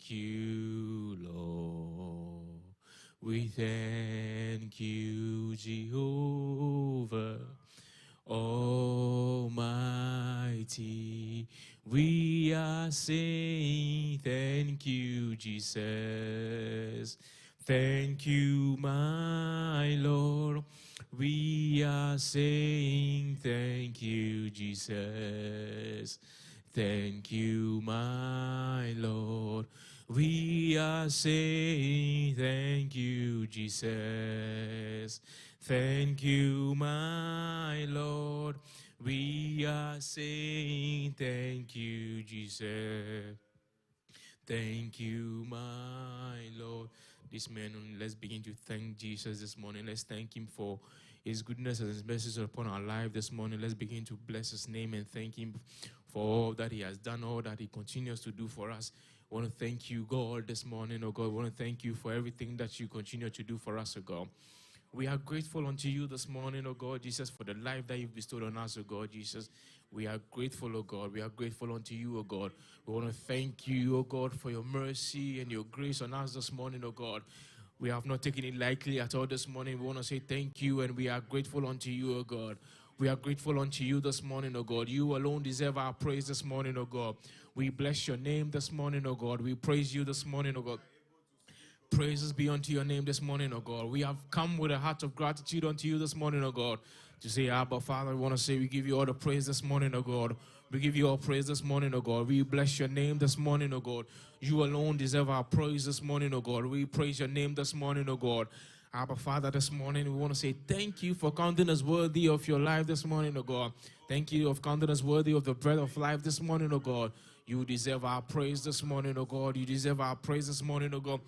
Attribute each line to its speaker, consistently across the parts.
Speaker 1: thank you, Lord. We thank you, Jehovah Almighty. We are saying thank you, Jesus. Thank you, my Lord. We are saying thank you, Jesus. Thank you, my Lord. We are saying thank you, Jesus. Thank you, my Lord. We are saying thank you, Jesus. Thank you, my Lord. This morning, let's begin to thank Jesus this morning. Let's thank him for his goodness and his mercies upon our life this morning. Let's begin to bless his name and thank him for all that he has done, all that he continues to do for us. I want to thank you, God, this morning, oh God. I want to thank you for everything that you continue to do for us, oh God. We are grateful unto you this morning, oh God, Jesus, for the life that you've bestowed on us, oh God, Jesus. We are grateful, oh God. We are grateful unto you, oh God. We want to thank you, oh God, for your mercy and your grace on us this morning, oh God. We have not taken it lightly at all this morning. We want to say thank you, and we are grateful unto you, oh God. We are grateful unto you this morning, oh God. You alone deserve our praise this morning, oh God. We bless your name this morning, oh God. We praise you this morning, oh God. Praises be unto your name this morning, oh God. We have come with a heart of gratitude unto you this morning, oh God, to say, Abba, Father, we want to say we give you all the praise this morning, oh God. We give you all praise this morning, oh God. We bless your name this morning, oh God. You alone deserve our praise this morning, oh God. We praise your name this morning, oh God. Abba, Father, this morning we want to say thank you for counting us worthy of your life this morning, oh God. Thank you for counting us worthy of the bread of life this morning, oh God. You deserve our praise this morning, oh God. You deserve our praise this morning, oh God.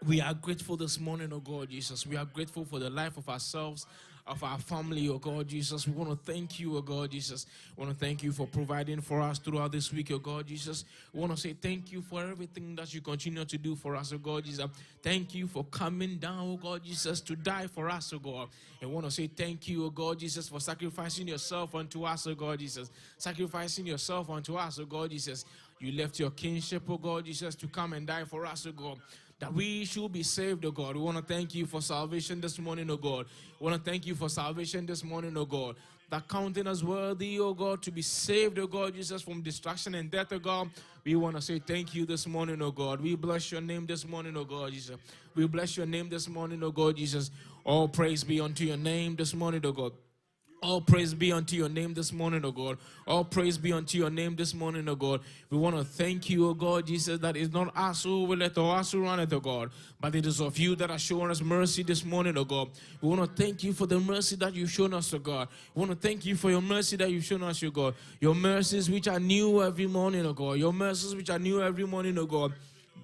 Speaker 1: We are grateful this morning, oh God, Jesus. We are grateful for the life of ourselves, of our family, oh God, Jesus. We want to thank you, oh God, Jesus. We want to thank you for providing for us throughout this week, oh God, Jesus. We want to say thank you for everything that you continue to do for us, oh God, Jesus. Thank you for coming down, oh God, Jesus, to die for us, oh God. And we want to say thank you, oh God, Jesus, for sacrificing yourself unto us, oh God, Jesus. Sacrificing yourself unto us, oh God, Jesus. You left your kingship, oh God, Jesus, to come and die for us, oh God, that we should be saved, oh God. We want to thank you for salvation this morning, oh God. We want to thank you for salvation this morning, oh God. That counting us worthy, oh God, to be saved, oh God, Jesus, from destruction and death, oh God. We want to say thank you this morning, oh God. We bless your name this morning, oh God, Jesus. We bless your name this morning, oh God, Jesus. All praise be unto your name this morning, oh God. All praise be unto your name this morning, oh God. All praise be unto your name this morning, oh God. We want to thank you, oh God, Jesus, that it's not us who will let or us who run it, oh God, but it is of you that are showing us mercy this morning, oh God. We want to thank you for the mercy that you've shown us, oh God. We want to thank you for your mercy that you've shown us, oh God. Your mercies which are new every morning, oh God. Your mercies which are new every morning, oh God.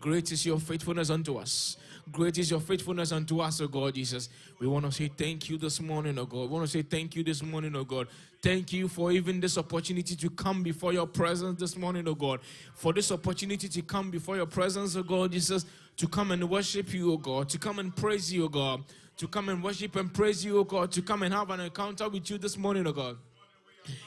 Speaker 1: Great is your faithfulness unto us. Great is your faithfulness unto us, oh God, Jesus. We want to say thank you this morning, oh God. We want to say thank you this morning, oh God. Thank you for even this opportunity to come before your presence this morning, oh God. For this opportunity to come before your presence, oh God, Jesus, to come and worship you, oh God. To come and praise you, oh God. To come and worship and praise you, oh God. To come and have an encounter with you this morning, oh God.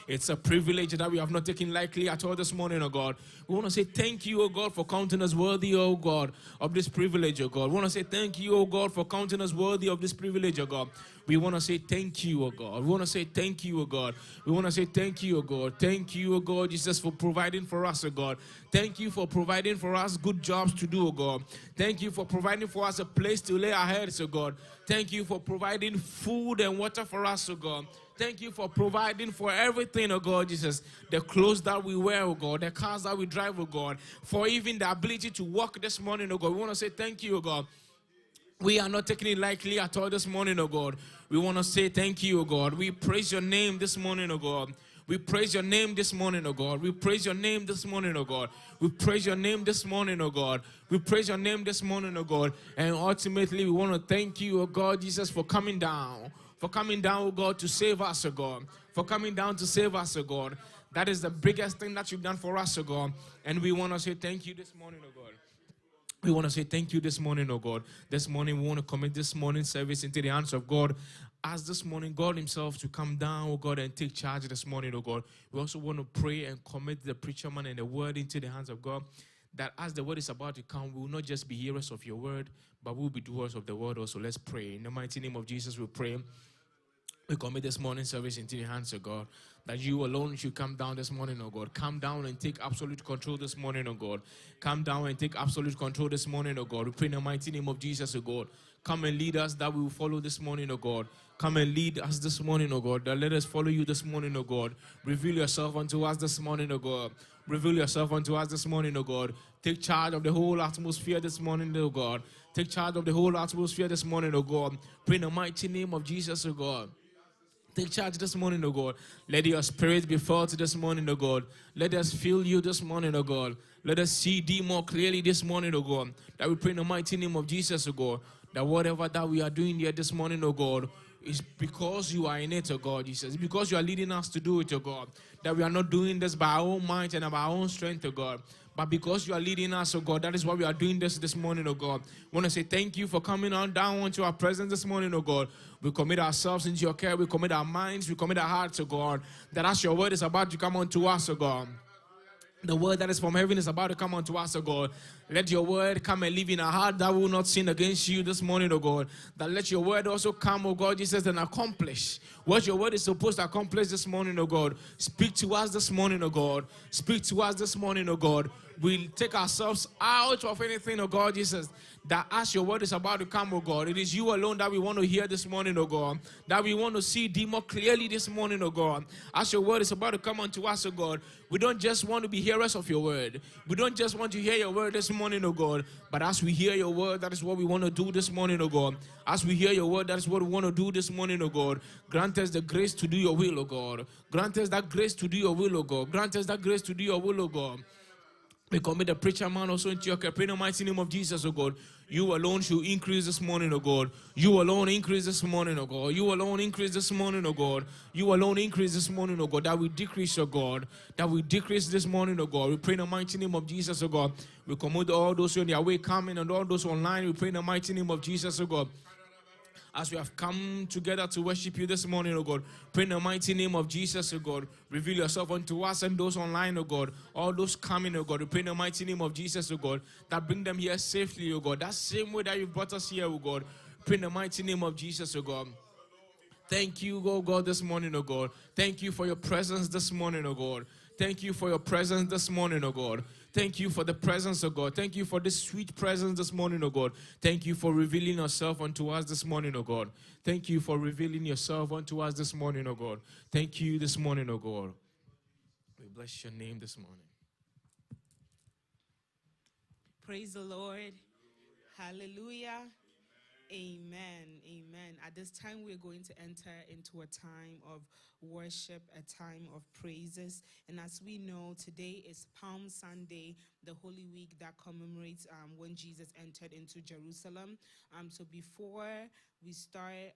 Speaker 1: It's a privilege that we have not taken lightly at all this morning, oh God. We want to say thank you, oh God, for counting us worthy, oh God, of this privilege, oh God. We want to say thank you, oh God, for counting us worthy of this privilege, oh God. We want to say thank you, oh God. We want to say thank you, oh God. We want to say thank you, oh God. Thank you, oh God, Jesus, for providing for us, oh God. Thank you for providing for us good jobs to do, oh God. Thank you for providing for us a place to lay our heads, oh God. Thank you for providing food and water for us, oh God. Thank you for providing for everything, oh God, Jesus. The clothes that we wear, oh God. The cars that we drive, oh God. For even the ability to walk this morning, oh God. We want to say thank you, oh God. We are not taking it lightly at all this morning, oh God. We want to say thank you, oh God. We praise your name this morning, oh God. We praise your name this morning, oh God. We praise your name this morning, oh God. We praise your name this morning, oh God. We praise your name this morning, oh God. And ultimately, we want to thank you, oh God, Jesus, for coming down. For coming down, oh God, to save us, oh God. For coming down to save us, oh God. That is the biggest thing that you've done for us, oh God. And we want to say thank you this morning, oh God. We want to say thank you this morning, oh God. This morning, we want to commit this morning's service into the hands of God. Ask this morning, God himself to come down, oh God, and take charge this morning, oh God. We also want to pray and commit the preacher man and the word into the hands of God, that as the word is about to come, we will not just be hearers of your word, but we will be doers of the word also. Let's pray. In the mighty name of Jesus, we pray. We commit this morning service into your hands, oh God, that you alone should come down this morning, oh God. Come down and take absolute control this morning, oh God. Come down and take absolute control this morning, oh God. We pray in the mighty name of Jesus, oh God. Come and lead us that we will follow this morning, oh God. Come and lead us this morning, oh God. That let us follow you this morning, oh God. Reveal yourself unto us this morning, oh God. Reveal yourself unto us this morning, oh God. Take charge of the whole atmosphere this morning, oh God. Take charge of the whole atmosphere this morning, oh God. Pray in the mighty name of Jesus, oh God. Take charge this morning, oh God. Let your spirit be felt this morning, oh God. Let us feel you this morning, oh God. Let us see thee more clearly this morning, oh God. That we pray in the mighty name of Jesus, oh God. That whatever that we are doing here this morning, oh God, is because you are in it, oh God, Jesus. Because you are leading us to do it, oh God. That we are not doing this by our own might and by our own strength, oh God. But because you are leading us, oh God, that is why we are doing this morning, oh God. I want to say thank you for coming on down into our presence this morning, oh God. We commit ourselves into your care. We commit our minds. We commit our hearts, oh God. That as your word is about to come unto us, oh God. The word that is from heaven is about to come unto us, oh God. Let your word come and live in our heart that will not sin against you this morning, oh God. That let your word also come, oh God, Jesus, and accomplish what your word is supposed to accomplish this morning, oh God. Speak to us this morning, oh God. Speak to us this morning, oh God. We'll take ourselves out of anything, oh God, Jesus, that as your word is about to come, oh God, it is you alone that we want to hear this morning, oh God, that we want to see thee more clearly this morning, oh God. As your word is about to come unto us, oh God, we don't just want to be hearers of your word. We don't just want to hear your word this morning, oh God, but as we hear your word, that is what we want to do this morning, oh God. As we hear your word, that is what we want to do this morning, oh God. Grant us the grace to do your will, oh God. Grant us that grace to do your will, oh God. Grant us that grace to do your will, oh God. We commit the preacher man also into your care. Pray in the mighty name of Jesus, oh God. You alone should increase this morning, oh God. You alone increase this morning, oh God. You alone increase this morning, oh God. You alone increase this morning, oh God. That we decrease, oh God. That we decrease this morning, oh God. We pray in the mighty name of Jesus, oh God. We commit all those who are on their way coming and all those online. We pray in the mighty name of Jesus, oh God. As we have come together to worship you this morning, oh God, pray in the mighty name of Jesus, oh God. Reveal yourself unto us and those online, oh God. All those coming, oh God. We pray in the mighty name of Jesus, oh God, that bring them here safely, oh God. That same way that you brought us here, oh God. Pray in the mighty name of Jesus, oh God. Thank you, oh God, this morning, oh God. Thank you for your presence this morning, oh God. Thank you for your presence this morning, oh God. Thank you for the presence, oh God. Thank you for this sweet presence this morning, oh God. Thank you for revealing yourself unto us this morning, oh God. Thank you for revealing yourself unto us this morning, oh God. Thank you this morning, oh God. We bless your name this morning.
Speaker 2: Praise the Lord. Hallelujah. Amen. Amen. At this time, we're going to enter into a time of worship, a time of praises. And as we know, today is Palm Sunday, the Holy Week that commemorates when Jesus entered into Jerusalem. So before we start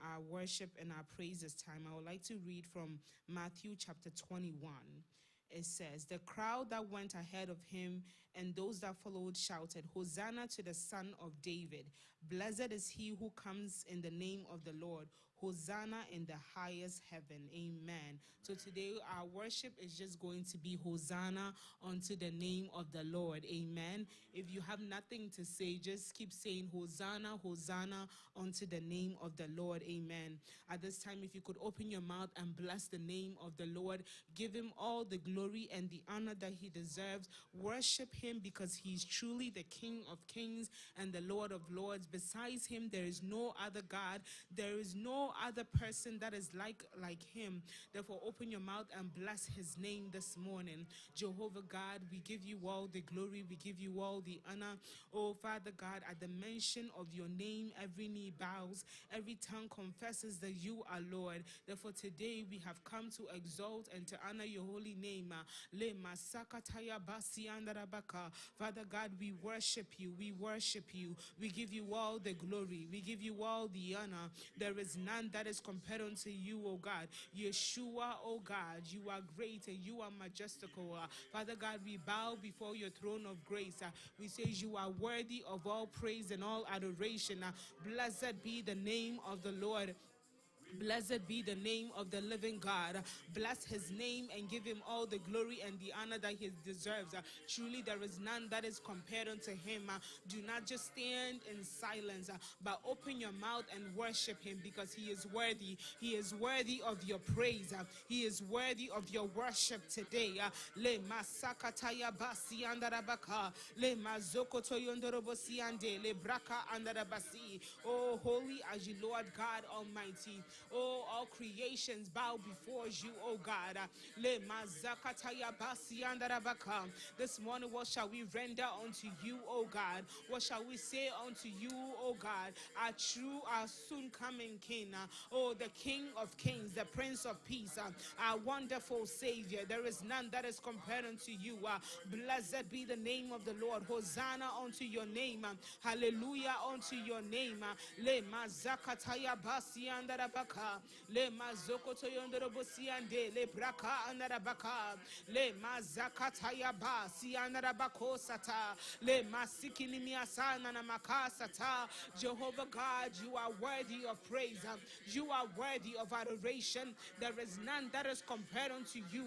Speaker 2: our worship and our praises time, I would like to read from Matthew chapter 21. It says, the crowd that went ahead of him and those that followed shouted, Hosanna to the Son of David. Blessed is he who comes in the name of the Lord. Hosanna in the highest heaven. Amen. So today our worship is just going to be Hosanna unto the name of the Lord. Amen. If you have nothing to say, just keep saying Hosanna, Hosanna unto the name of the Lord. Amen. At this time, if you could open your mouth and bless the name of the Lord, give him all the glory and the honor that he deserves. Worship him because he's truly the King of kings and the Lord of lords. Besides him, there is no other God. There is no other person that is like him. Therefore, open your mouth and bless his name this morning. Jehovah God, we give you all the glory. We give you all the honor. Oh, Father God, at the mention of your name, every knee bows, every tongue confesses that you are Lord. Therefore, today we have come to exalt and to honor your holy name. Father God, we worship you. We worship you. We give you all the glory. We give you all the honor. There is none that is compared unto you, O God. Yeshua, O God, you are great and you are majestical. Father God, we bow before your throne of grace. We say you are worthy of all praise and all adoration. Blessed be the name of the Lord. Blessed be the name of the living God. Bless his name and give him all the glory and the honor that he deserves. Truly, there is none that is compared unto him. Do not just stand in silence, but open your mouth and worship him, because he is worthy. He is worthy of your praise. He is worthy of your worship today. Le masakataya basi andarabaka. Le mazokoto yondorobosi ande. Le braka andarabasi. Oh, holy are you, Lord God Almighty. Oh, all creations bow before you, oh God. Le mazakataya basi andarabaka. This morning, what shall we render unto you, oh God? What shall we say unto you, oh God? Our true, our soon coming King. Oh, the King of Kings, the Prince of Peace, our wonderful Savior. There is none that is compared unto you. Blessed be the name of the Lord. Hosanna unto your name. Hallelujah unto your name. Le mazakataya basi andarabaka. Le mazokoto yondorobosi ande. Le braka andarabaka. Le mazakataya basi andarabako sata. Le masikilimiasana na makasata. Jehovah God, you are worthy of praise. You are worthy of adoration. There is none that is compared unto you.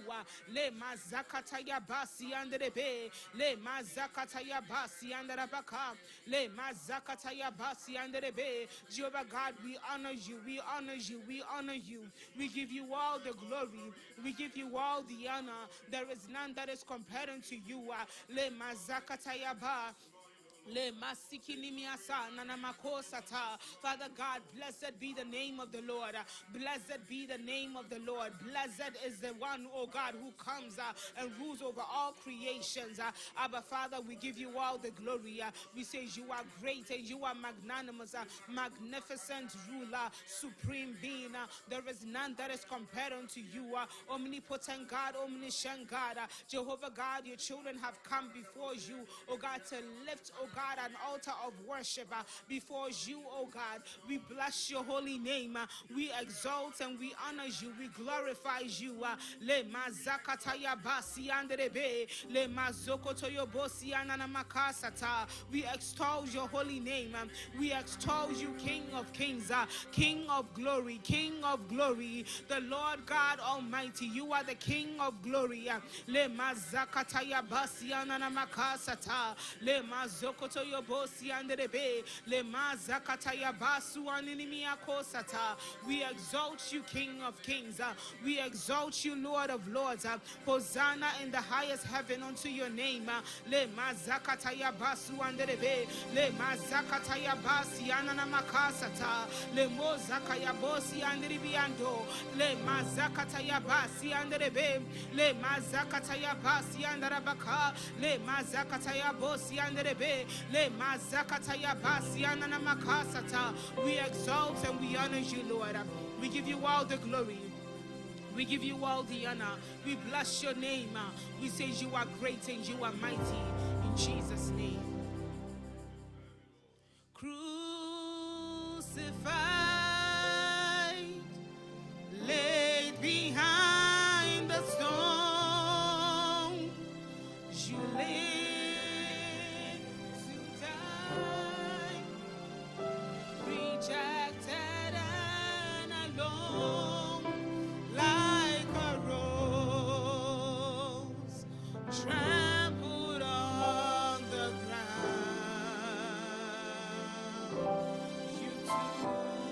Speaker 2: Le mazakataya basi anderebe. Le mazakataya basi andarabaka. Le mazakataya basi anderebe. Jehovah God, we honor you. We honor you. We honor you. We give you all the glory. We give you all the honor. There is none that is compared unto you. Le mazakataya ba. Le masikilimiasa nanamakosata. Father God, blessed be the name of the Lord. Blessed be the name of the Lord. Blessed is the one, oh God, who comes and rules over all creations. Abba, Father, we give you all the glory. We say you are great and you are magnanimous, magnificent ruler, supreme being. There is none that is compared unto you. Omnipotent God, omniscient God. Jehovah God, your children have come before you, oh God, to lift, oh God, an altar of worship before you, oh God. We bless your holy name. We exalt and we honor you. We glorify you. Le mazakataya basi anderebe. Le mazokotoyo bosi ananamakasata. We extol your holy name. We extol you, King of Kings, King of glory, King of glory, the Lord God Almighty. You are the King of glory. Le mazakataya basi ananamakasata. Le mazoko we exalt you, King of Kings. We exalt you, Lord of Lords. Hosanna in the highest heaven unto your name. Le mazakataya basu anderebe. Le mazakataya basi anana makasata. Le mozakaya bosi anderibiando. Le mazakataya basi anderebe. Le mazakataya basi andarabaka. Le mazakataya bosi anderebe. Le mazakataya basi anana makasata. We exalt and we honor you, Lord. We give you all the glory. We give you all the honor. We bless your name. We say you are great and you are mighty. In Jesus' name. Crucified, laid behind the stone, you lived to die, rejected and alone, like a rose trampled on the ground. You took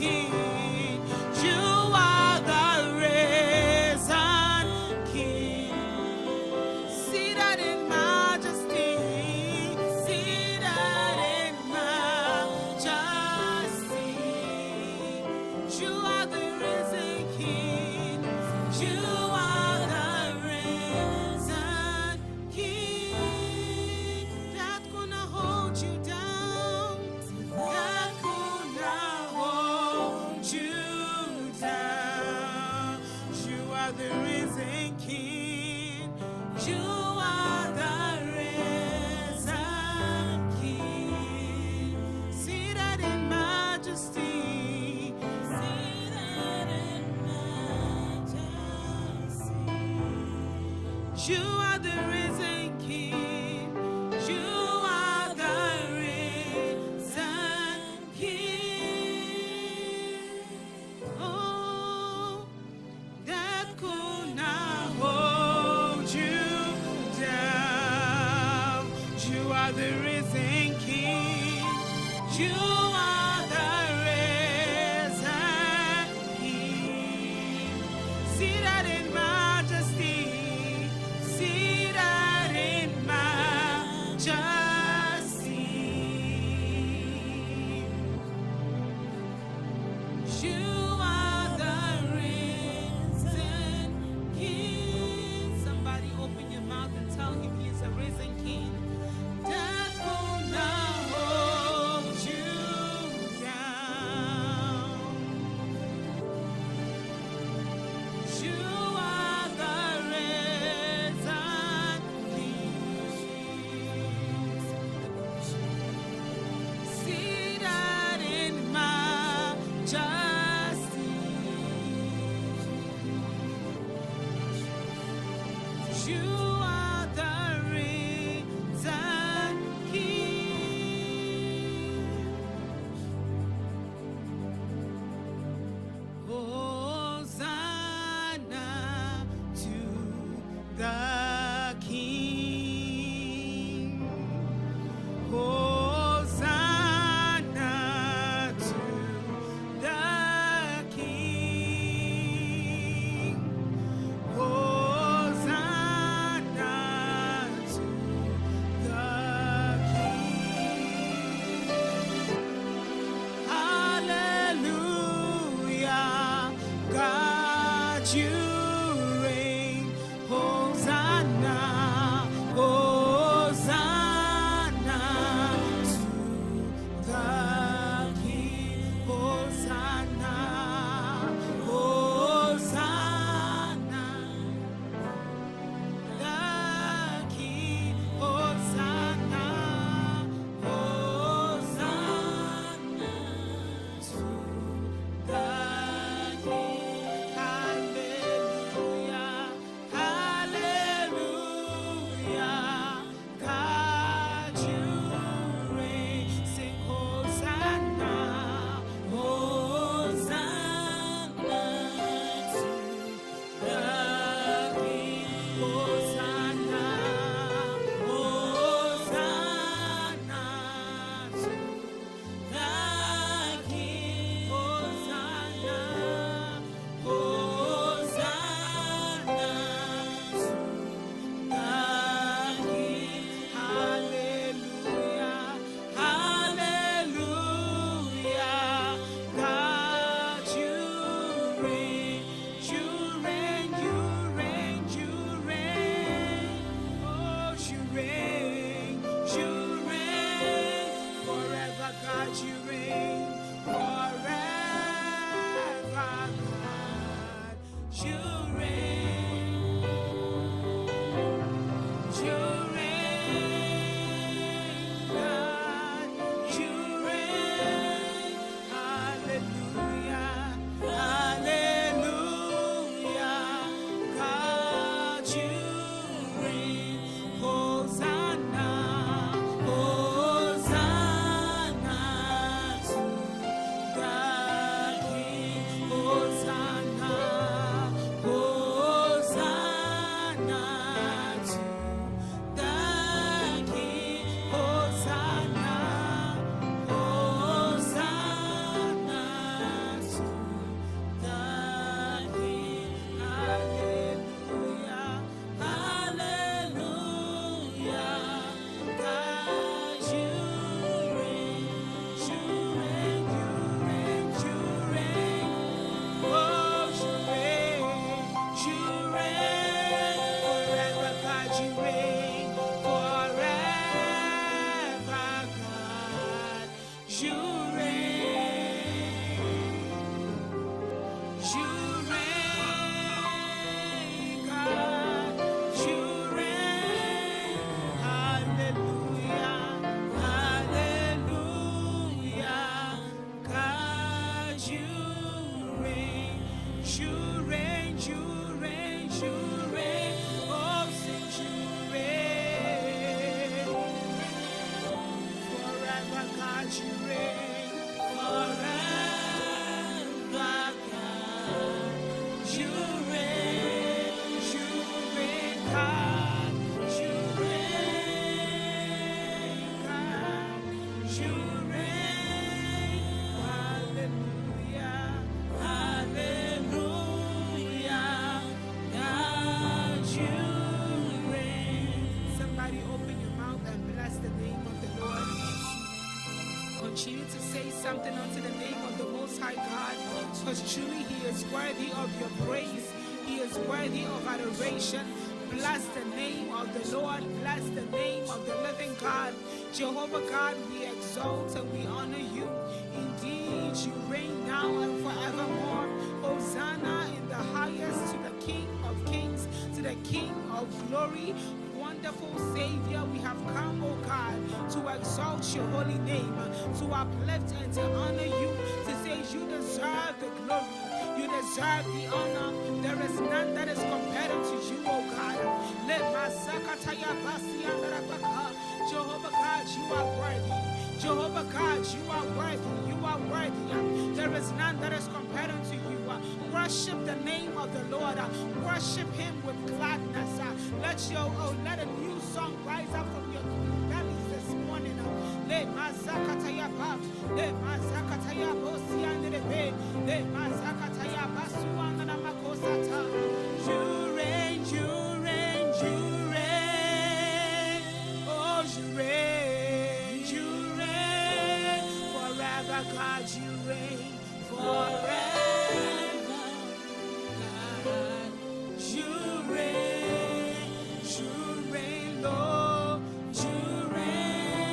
Speaker 2: King. You are the risen King. Seated in majesty. Seated in majesty. You are the risen King. You are the risen King. That gonna hold you down. That gonna hold you down. You are the risen King. You are the risen King. Seated in majesty. Seated in majesty. You are the risen King. You are the risen King. Oh, that could not hold you down. You are the risen King. You are the risen King. Seated in majesty. Seated in majesty. You are the risen King. Somebody open your mouth and tell him he's a risen King. That will not hold you down. You are the risen King. Seated in majesty. You are the risen King. Hosanna to the King. Hosanna to the King. Hosanna to the King. Hallelujah, God, you reign. Hosanna, Hosanna to the King. Hosanna, Hosanna, the King. Hosanna, Hosanna to the King. Hallelujah, hallelujah, God, you reign. Sing Hosanna, Hosanna to the King. Hosanna, Hosanna to the King. Hosanna, Hosanna to the King. Hallelujah, hallelujah, God, you reign, you reign, you reign, you reign. Oh, you reign, you reign. Forever, God, you reign. Forever, God, you reign. You reign, God, you reign. Hallelujah, hallelujah, God, you reign. Hosanna, Hosanna to the King. Hosanna, Hosanna. something unto the name of the Most High God, because truly He is worthy of your praise. He is worthy of adoration. Bless the name of the Lord. Bless the name of the living God. Jehovah God, we exalt and we honor you. Indeed, you reign now and forevermore. Hosanna in the highest to the King of kings, to the King of glory. Wonderful Savior, we have come, O God, to exalt your holy name, to uplift and to honor you, to say you deserve the glory. You deserve the honor. There is none that is compared to you, O God. Jehovah God, you are worthy. Jehovah God, you are worthy. You are worthy. There is none that is compared unto you. Worship the name of the Lord. Worship Him with gladness. Let a new song rise up from your bellies this morning. Le mazakataya ba, le mazakataya bosiande de be, le mazakataya basuana na makosata. You reign, you reign, you reign. Oh, you reign, you reign. Forever, God, you reign. Forever, God, you reign, Lord. You reign,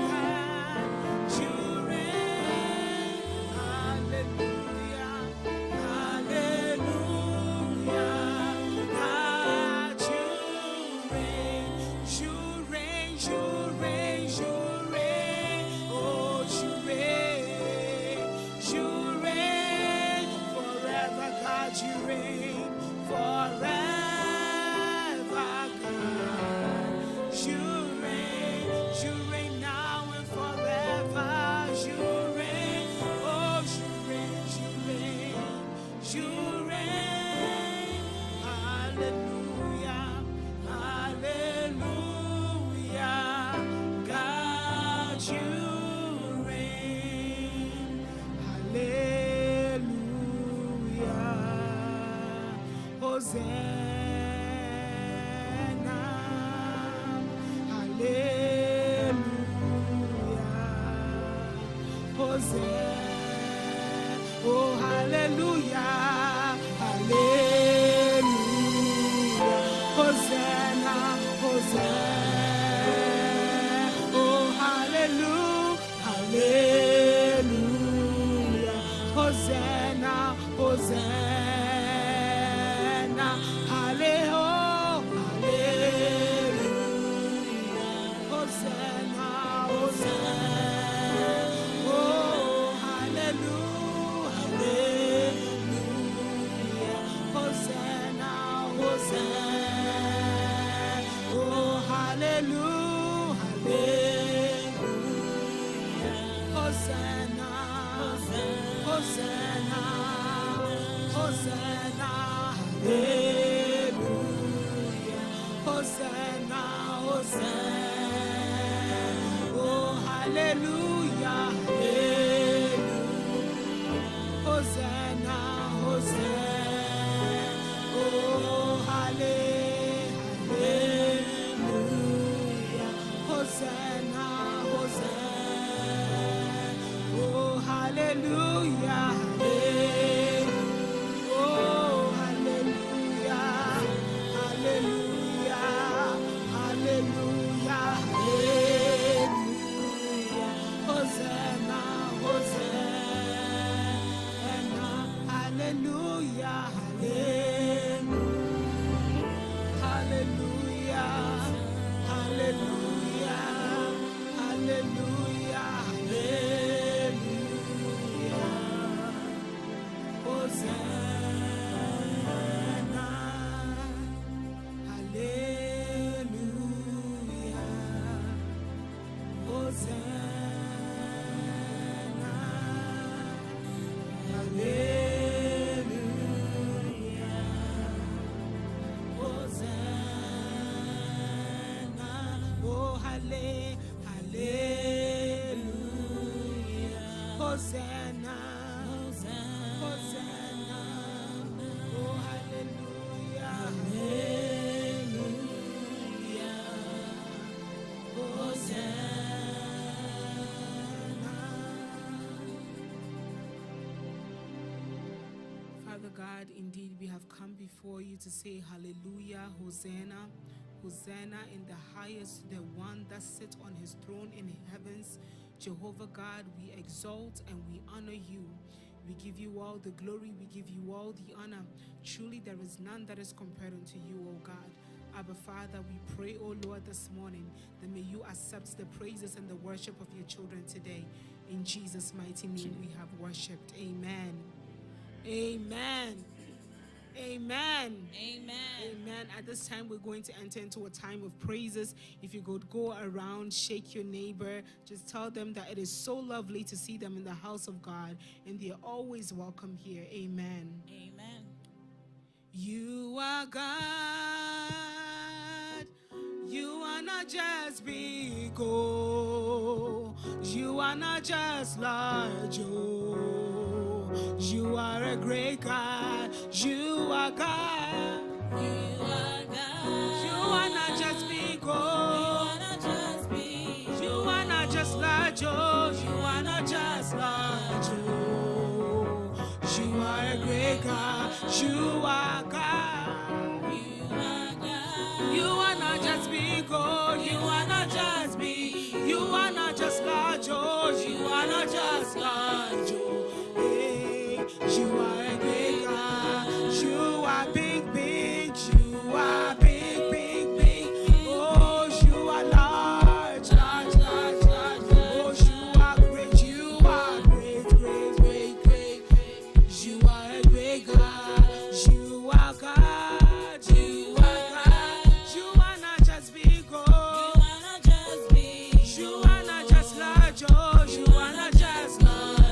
Speaker 2: God, you reign. Hallelujah, hallelujah. God, you reign, you reign, you reign, you reign. Oh, you reign, you reign. Forever, God, you reign. Forever. You reign now and forever. You reign, oh, you reign, you reign. Hallelujah, hallelujah. God, you reign. Hallelujah. Hosanna. Oh, hallelujah, hallelujah, Hosanna, Hosanna, oh, hallelujah, hallelujah, Hosanna, Hosanna, hallelujah, Hosanna, Hosanna. Hosanna, Hosanna, Hosanna, oh hallelujah, hallelujah, Hosanna, Father God, indeed we have come before you to say hallelujah, Hosanna, Hosanna in the highest, the one that sits on his throne in heavens. Jehovah God, we exalt and we honor you. We give you all the glory, we give you all the honor. Truly there is none that is compared unto you, O God. Abba Father, we pray, O Lord, this morning that may you accept the praises and the worship of your children today. In Jesus' mighty name we have worshipped. Amen. Amen. Amen.
Speaker 3: Amen.
Speaker 2: Amen. At this time, we're going to enter into a time of praises. If you could go around, shake your neighbor, just tell them that it is so lovely to see them in the house of God, and they are always welcome here. Amen.
Speaker 3: Amen.
Speaker 2: You are God. You are not just big, oh. You are not just large, oh. You are a great God. You are God.
Speaker 3: You are God.
Speaker 2: You are not just big, oh.
Speaker 3: You are not just big.
Speaker 2: You are not just large, oh. You are not just large, oh. You are a great God. You are God.
Speaker 3: You are God.
Speaker 2: You are not just big, oh. You are not just big. You are not just large, oh. You are not just large, oh. Hey, you are a great God. You are big, big. You are big, big, big. Oh, you are large, large, large, large. Oh, you are great. You are great, great, great, great. You are a great God. You are God. You are God. You are not just big, oh.
Speaker 3: You are not just big.
Speaker 2: You are not just large, oh. You are not just large.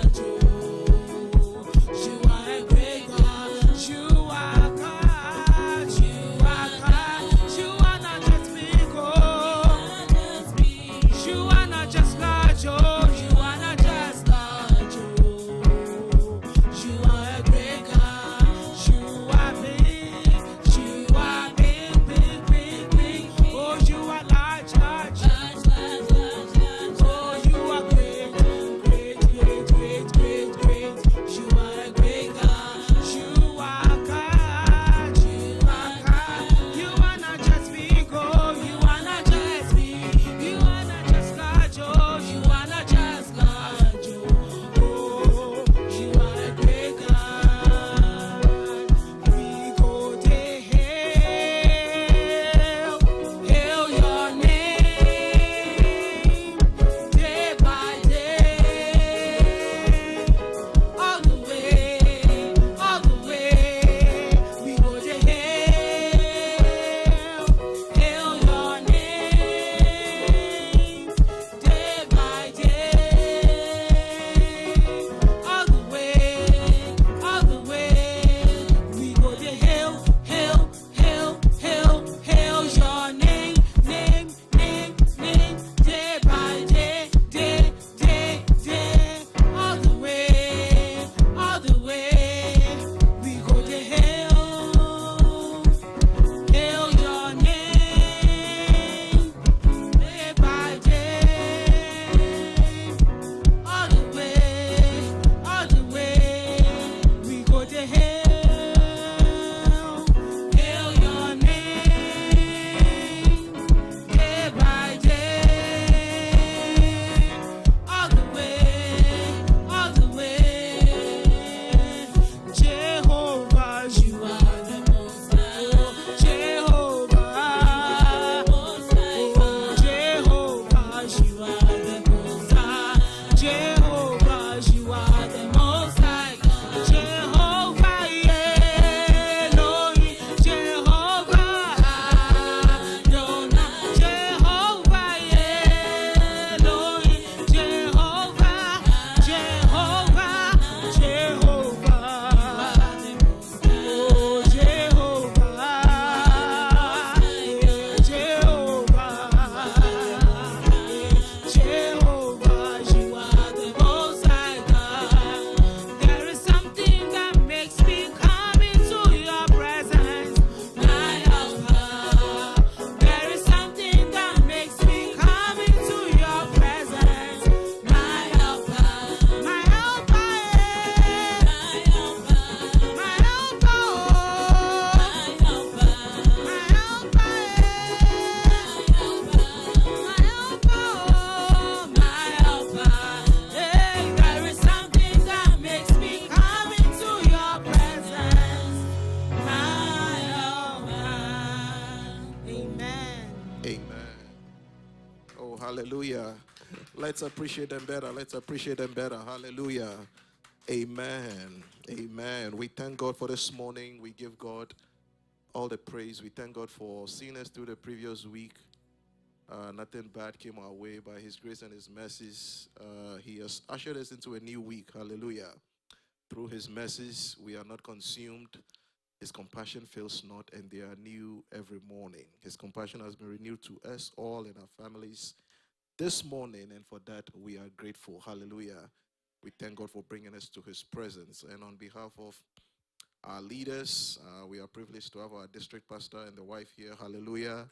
Speaker 4: Hallelujah. Let's appreciate them better. Let's appreciate them better. Hallelujah. Amen. Amen. We thank God for this morning. We give God all the praise. We thank God for seeing us through the previous week. Nothing bad came our way. By His grace and His mercies, He has ushered us into a new week. Hallelujah. Through His mercies, we are not consumed. His compassion fails not, and they are new every morning. His compassion has been renewed to us all and our families this morning, and for that we are grateful. Hallelujah. We thank God for bringing us to His presence. And on behalf of our leaders, we are privileged to have our district pastor and the wife here. Hallelujah.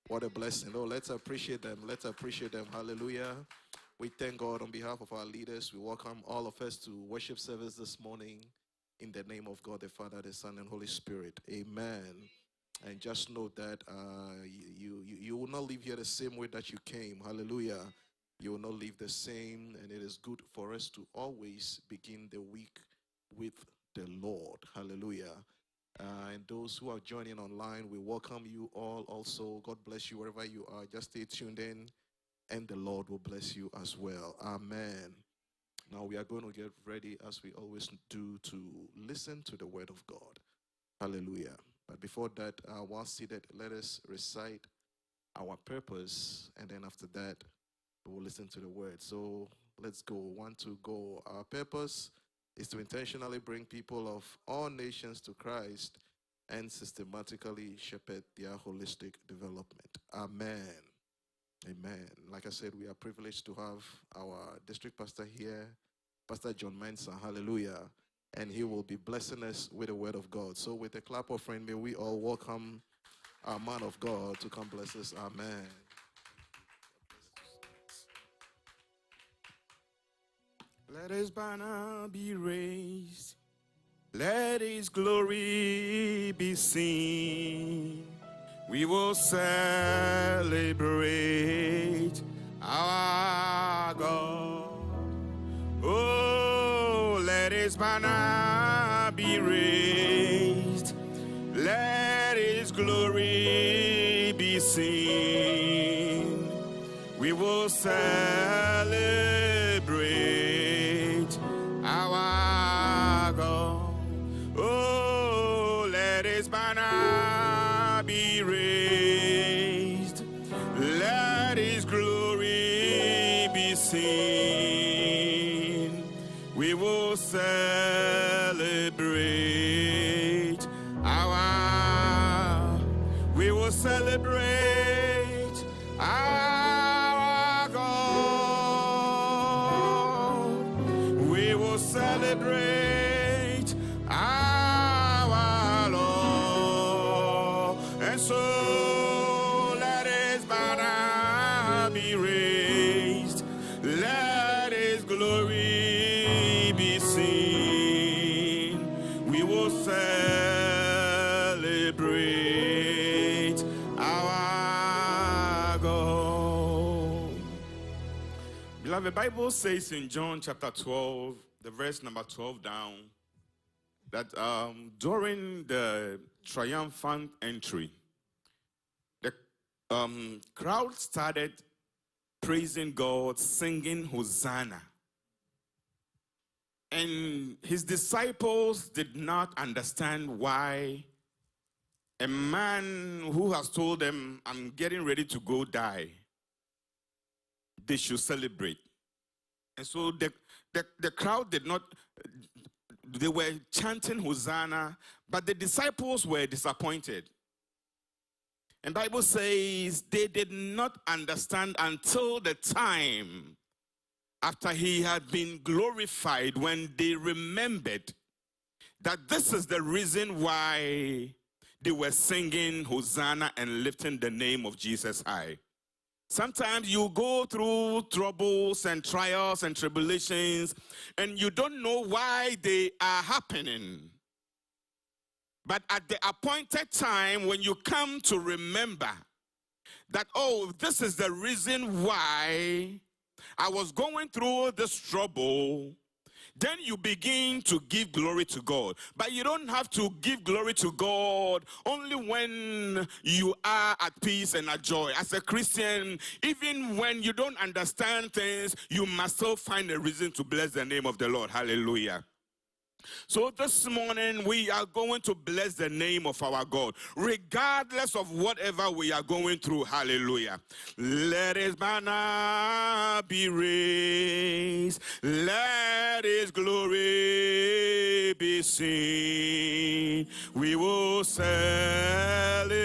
Speaker 4: What a blessing. Oh, let's appreciate them. Let's appreciate them. Hallelujah. We thank God on behalf of our leaders. We welcome all of us to worship service this morning in the name of God, the Father, the Son, and Holy Spirit. Amen. And just know that you will not leave here the same way that you came. Hallelujah. You will not leave the same. And it is good for us to always begin the week with the Lord. Hallelujah. And those who are joining online, we welcome you all also. God bless you wherever you are. Just stay tuned in, and the Lord will bless you as well. Amen. Now we are going to get ready, as we always do, to listen to the word of God. Hallelujah. But before that, while seated, let us recite our purpose, and then after that, we will listen to the word. So let's go. 1, 2, go. Our purpose is to intentionally bring people of all nations to Christ and systematically shepherd their holistic development. Amen. Amen. Like I said, we are privileged to have our district pastor here, Pastor John Mensah. Hallelujah. And he will be blessing us with the word of God. So with a clap offering, may we all welcome our man of God to come bless us. Amen.
Speaker 1: Let His banner be raised. Let His glory be seen. We will celebrate our God. Oh, let His banner be raised. Let His glory be seen. We will celebrate our God. Oh, let His banner be raised. Let His glory be seen. We will celebrate our God. We will celebrate our Lord. And so let His banner be raised. Let His glory be seen. We will celebrate our God. Beloved, the Bible says in John chapter 12, the verse number 12 down, that during the triumphant entry, the crowd started praising God, singing Hosanna. And His disciples did not understand why a man who has told them, I'm getting ready to go die, they should celebrate. And so the crowd did not, they were chanting Hosanna, but the disciples were disappointed. And the Bible says they did not understand until the time after He had been glorified, when they remembered that this is the reason why they were singing Hosanna and lifting the name of Jesus high. Sometimes you go through troubles and trials and tribulations, and you don't know why they are happening. But at the appointed time, when you come to remember that, oh, this is the reason why I was going through this trouble,
Speaker 5: then you begin to give glory to God. But you don't have to give glory to God only when you are at peace and at joy. As a Christian, even when you don't understand things, you must still find a reason to bless the name of the Lord. Hallelujah. So this morning we are going to bless the name of our God, regardless of whatever we are going through. Hallelujah. Let his banner be raised. Let his glory be seen. We will celebrate.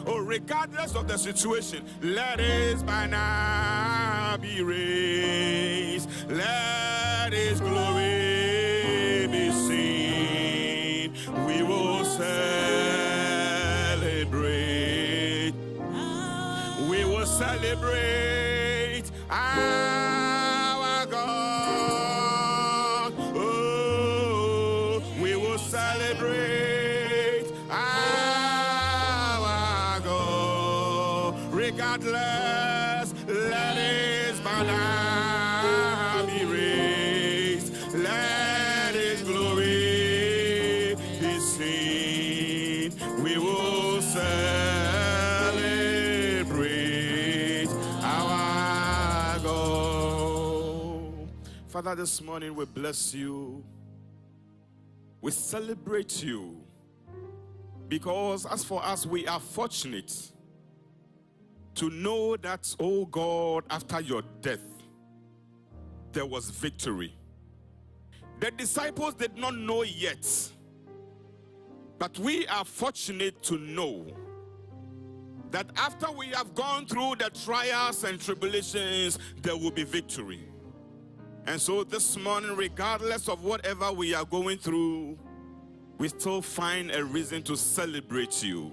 Speaker 5: Oh, regardless of the situation, let his banner be raised. Let his glory be seen. We will celebrate. We will celebrate our God. Oh, we will celebrate our God. Regardless, let his banner be raised. Let his glory be seen. We will celebrate our God. Father, this morning we bless you. We celebrate you. Because as for us, we are fortunate to know that, oh God, after your death, there was victory. The disciples did not know yet, but we are fortunate to know that after we have gone through the trials and tribulations, there will be victory. And so this morning, regardless of whatever we are going through, we still find a reason to celebrate you.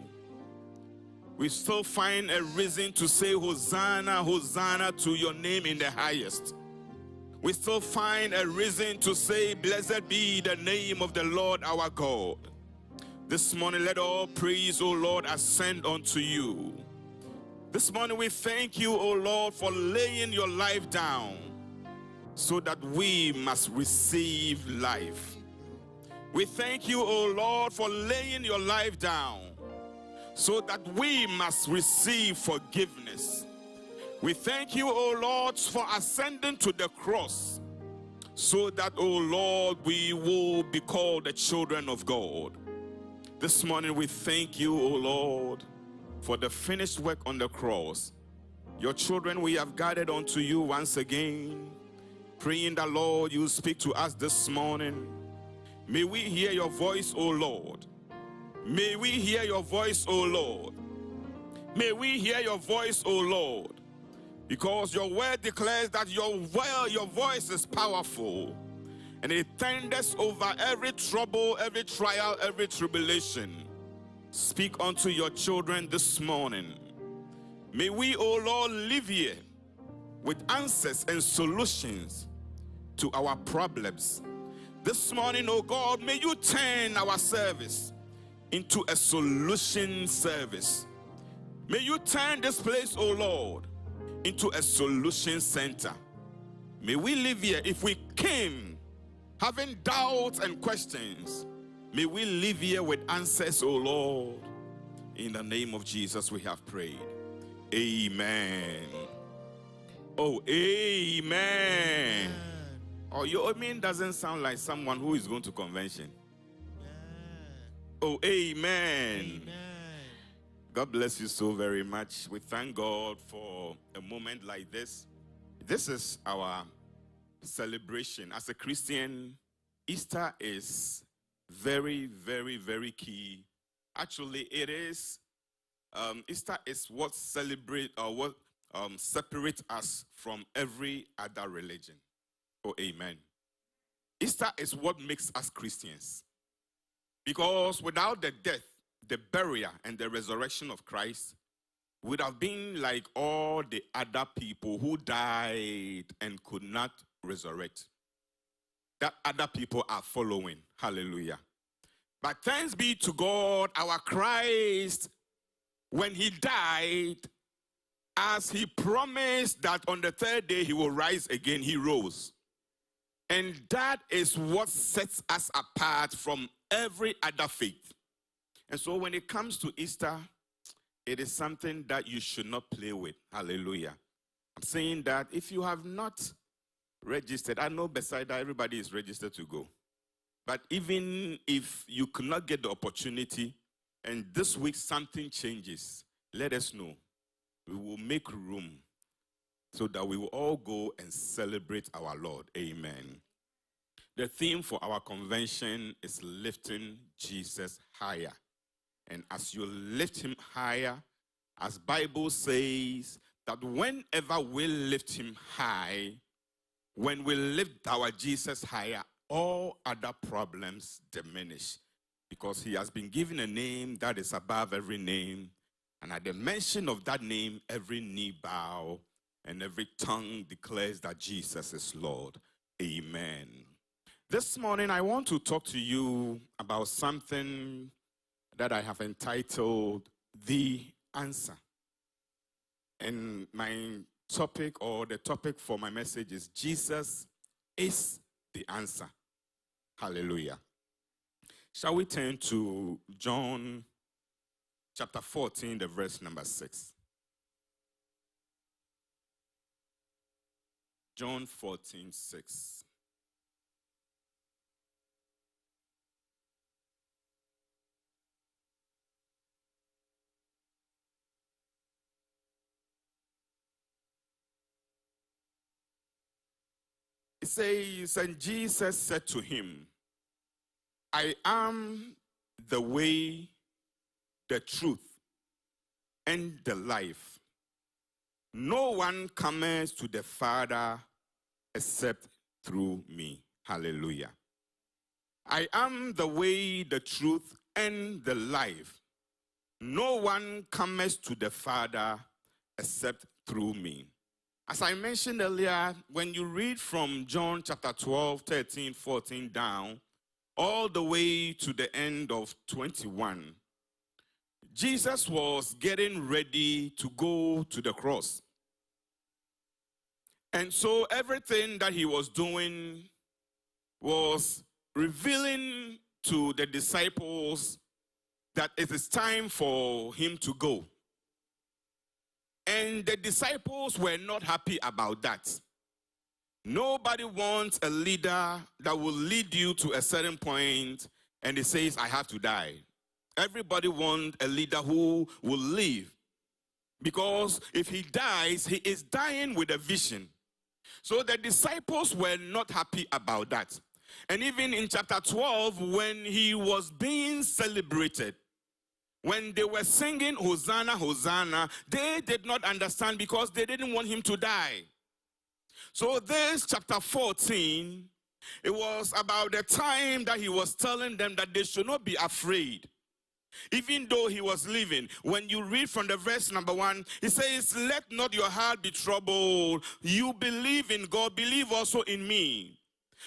Speaker 5: We still find a reason to say Hosanna, Hosanna to your name in the highest. We still find a reason to say, blessed be the name of the Lord our God. This morning, let all praise, O Lord, ascend unto you. This morning, we thank you, O Lord, for laying your life down so that we must receive life. We thank you, O Lord, for laying your life down so that we must receive forgiveness. We thank you, O Lord, for ascending to the cross so that, O Lord, we will be called the children of God. This morning we thank you, O Lord, for the finished work on the cross. Your children, we have gathered unto you once again, praying that, Lord, you speak to us this morning. May we hear your voice, O Lord. May we hear your voice, O Lord. May we hear your voice, O Lord. Because your word declares that your voice is powerful. And it thunders over every trouble, every trial, every tribulation. Speak unto your children this morning. May we, O Lord, live here with answers and solutions to our problems. This morning, O God, may you turn our service into a solution service. May you turn this place, O Lord, into a solution center. May we live here, if we came having doubts and questions, may we live here with answers, O Lord. In the name of Jesus we have prayed. Amen. Oh, amen. Oh, your amen doesn't sound like someone who is going to convention. Oh, amen. God bless you so very much. We thank God for a moment like this. This is our celebration. As a Christian, Easter is very, very, very key. Actually, it is. Easter is what separates us from every other religion. Oh, amen. Easter is what makes us Christians. Because without the death, the burial, and the resurrection of Christ, would have been like all the other people who died and could not resurrect. That other people are following. Hallelujah. But thanks be to God, our Christ, when he died, as he promised that on the third day he will rise again, he rose. And that is what sets us apart from every other faith. And so when it comes to Easter, it is something that you should not play with. Hallelujah. I'm saying that if you have not registered, I know Bethsaida, everybody is registered to go. But even if you could not get the opportunity and this week something changes, let us know. We will make room so that we will all go and celebrate our Lord. Amen. The theme for our convention is lifting Jesus higher. And as you lift him higher, as Bible says, that whenever we lift him high, when we lift our Jesus higher, all other problems diminish. Because he has been given a name that is above every name. And at the mention of that name, every knee bow and every tongue declares that Jesus is Lord. Amen. This morning, I want to talk to you about something that I have entitled The Answer. And my topic, or the topic for my message, is Jesus is the answer. Hallelujah. Shall we turn to John chapter 14, the verse number 6. John 14:6. It says, and Jesus said to him, I am the way, the truth, and the life. No one comes to the Father except through me. Hallelujah. I am the way, the truth, and the life. No one comes to the Father except through me. As I mentioned earlier, when you read from John chapter 12, 13, 14 down, all the way to the end of 21, Jesus was getting ready to go to the cross. And so everything that he was doing was revealing to the disciples that it is time for him to go. And the disciples were not happy about that. Nobody wants a leader that will lead you to a certain point and he says, I have to die. Everybody wants a leader who will live. Because if he dies, he is dying with a vision. So the disciples were not happy about that. And even in chapter 12, when he was being celebrated, when they were singing Hosanna, Hosanna, they did not understand because they didn't want him to die. So this chapter 14, it was about the time that he was telling them that they should not be afraid. Even though he was leaving, when you read from the verse number 1, he says, let not your heart be troubled. You believe in God, believe also in me.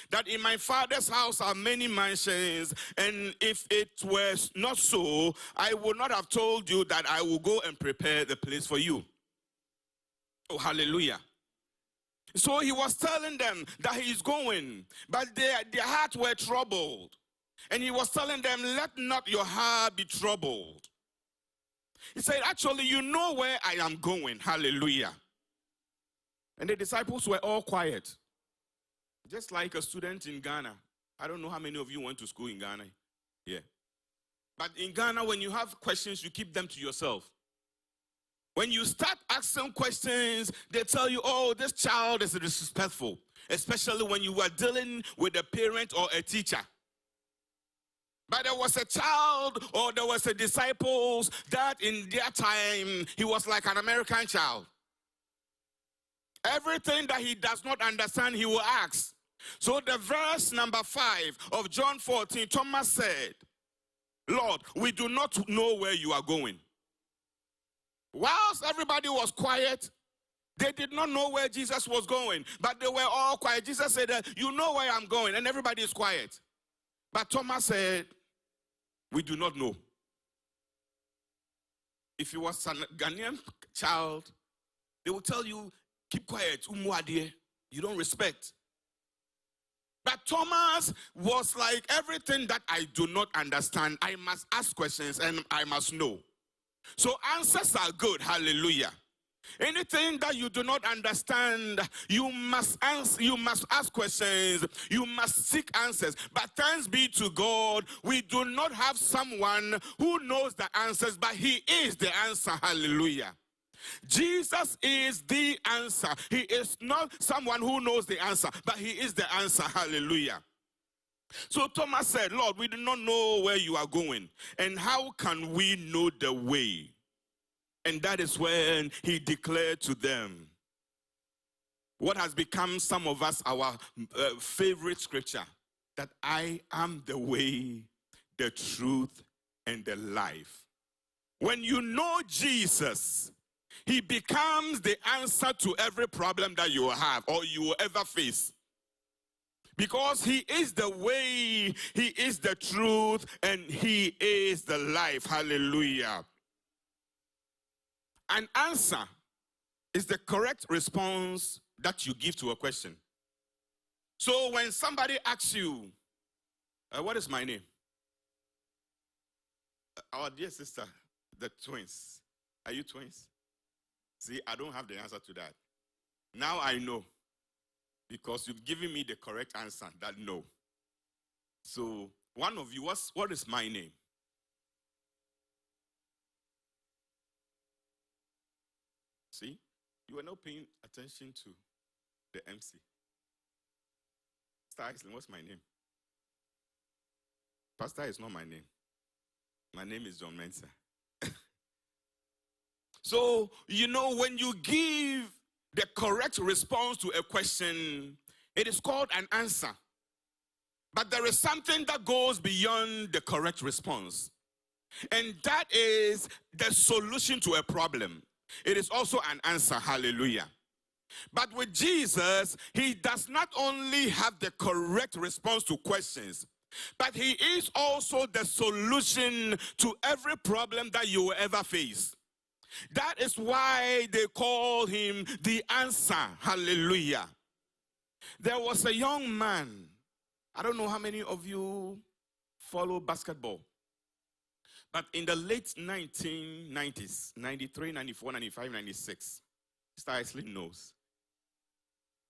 Speaker 5: That in my Father's house are many mansions, and if it were not so, I would not have told you that I will go and prepare the place for you. Oh, hallelujah. So he was telling them that he is going, but their hearts were troubled. And he was telling them, let not your heart be troubled. He said, actually, you know where I am going. Hallelujah. And the disciples were all quiet. Just like a student in Ghana. I don't know how many of you went to school in Ghana. Yeah. But in Ghana, when you have questions, you keep them to yourself. When you start asking questions, they tell you, oh, this child is disrespectful. Especially when you were dealing with a parent or a teacher. But there was a child or there was a disciples that in their time, he was like an American child. Everything that he does not understand, he will ask. So the verse number 5 of John 14, Thomas said, Lord, we do not know where you are going. Whilst everybody was quiet, they did not know where Jesus was going. But they were all quiet. Jesus said, you know where I'm going. And everybody is quiet. But Thomas said, we do not know. If he was a Ghanaian child, They will tell you, keep quiet, you don't respect. But Thomas was like, everything that I do not understand, I must ask questions and I must know. So answers are good, hallelujah. Anything that you do not understand, you must ask questions, you must seek answers. But thanks be to God, we do not have someone who knows the answers, but he is the answer, hallelujah. Jesus is the answer. He is not someone who knows the answer, but he is the answer, hallelujah. So Thomas said, Lord, we do not know where you are going, and how can we know the way? And that is when he declared to them what has become some of us our favorite scripture, that I am the way, the truth, and the life. When you know Jesus, he becomes the answer to every problem that you have or you will ever face. Because he is the way, he is the truth, and he is the life. Hallelujah. An answer is the correct response that you give to a question. So when somebody asks you, what is my name? Our dear sister, the twins. Are you twins? See, I don't have the answer to that. Now I know. Because you've given me the correct answer, that no. So, one of you, what is my name? See, you are not paying attention to the MC. Pastor Iceland, what's my name? Pastor is not my name. My name is John Mensah. So, when you give the correct response to a question, it is called an answer. But there is something that goes beyond the correct response. And that is the solution to a problem. It is also an answer, hallelujah. But with Jesus, he does not only have the correct response to questions, but he is also the solution to every problem that you will ever face. That is why they call him the answer. Hallelujah. There was a young man. I don't know how many of you follow basketball. But in the late 1990s, 93, 94, 95, 96, Mr. Isley knows.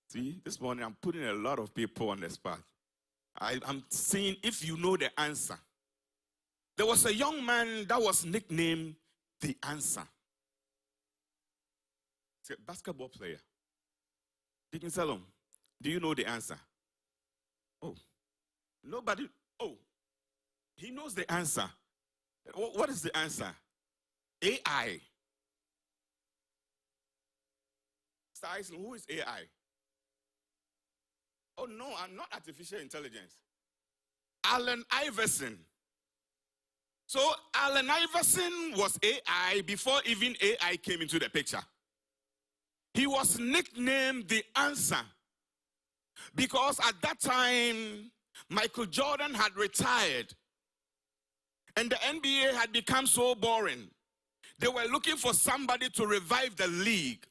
Speaker 5: See, this morning I'm putting a lot of people on the spot. I'm saying if you know the answer. There was a young man that was nicknamed the answer. He's a basketball player. Deacon Salom, do you know the answer? Oh, nobody. Oh, he knows the answer. What is the answer? AI. Mr. Iceland, who is AI? Oh, no, I'm not artificial intelligence. Allen Iverson. So, Allen Iverson was AI before even AI came into the picture. He was nicknamed the answer because at that time, Michael Jordan had retired and the NBA had become so boring. They were looking for somebody to revive the league.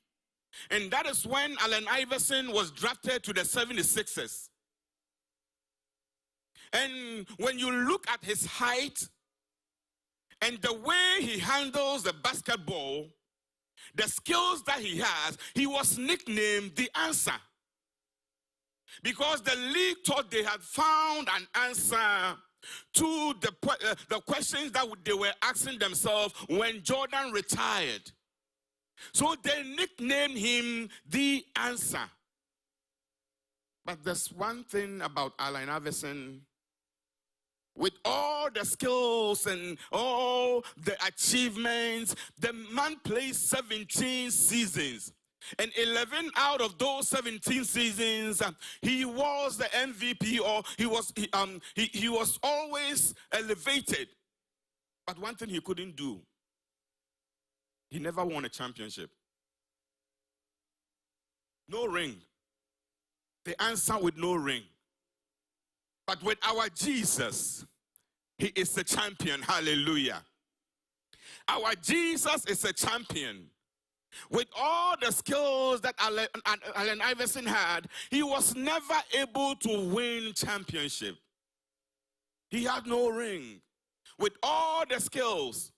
Speaker 5: And that is when Allen Iverson was drafted to the 76ers. And when you look at his height and the way he handles the basketball, the skills that he has, he was nicknamed the answer. Because the league thought they had found an answer to the questions that they were asking themselves when Jordan retired. So they nicknamed him the answer. But there's one thing about Allen Iverson. With all the skills and all the achievements, the man played 17 seasons. And 11 out of those 17 seasons, he was the MVP, or he was always elevated. But one thing he couldn't do, he never won a championship. No ring. The answer with no ring. But with our Jesus, he is a champion. Hallelujah. Our Jesus is a champion. With all the skills that Allen Iverson had, he was never able to win championship. He had no ring. With all the skills,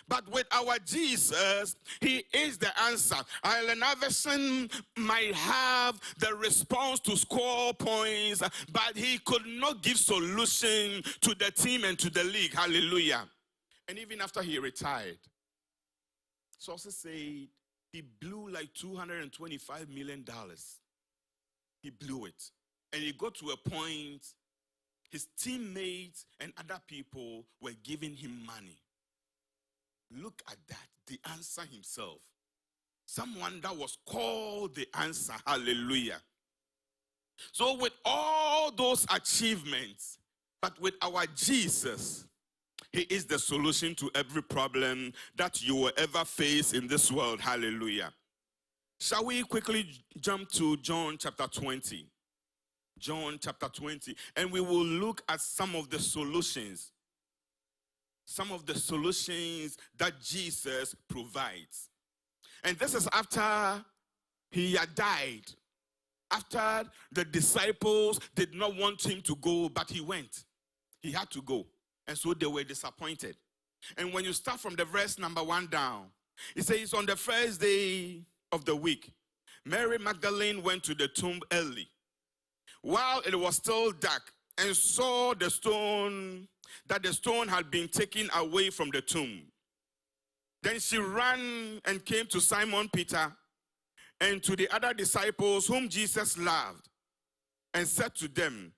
Speaker 5: but with our Jesus, he is the answer. Allen Iverson might have the response to score points, but he could not give solution to the team and to the league. Hallelujah. And even after he retired, sources say he blew like $225 million. He blew it. And he got to a point, his teammates and other people were giving him money. Look at that, the answer himself. Someone that was called the answer. Hallelujah. So with all those achievements, but with our Jesus, he is the solution to every problem that you will ever face in this world. Hallelujah. Shall we quickly jump to John chapter 20? John chapter 20. And we will look at some of the solutions. Some of the solutions that Jesus provides. And this is after he had died. After the disciples did not want him to go, but he went. He had to go. And so they were disappointed. And when you start from the verse number 1 down, it says, on the first day of the week, Mary Magdalene went to the tomb early, while it was still dark, and saw the stone had been taken away from the tomb. Then she ran and came to Simon Peter and to the other disciples whom Jesus loved, and said to them,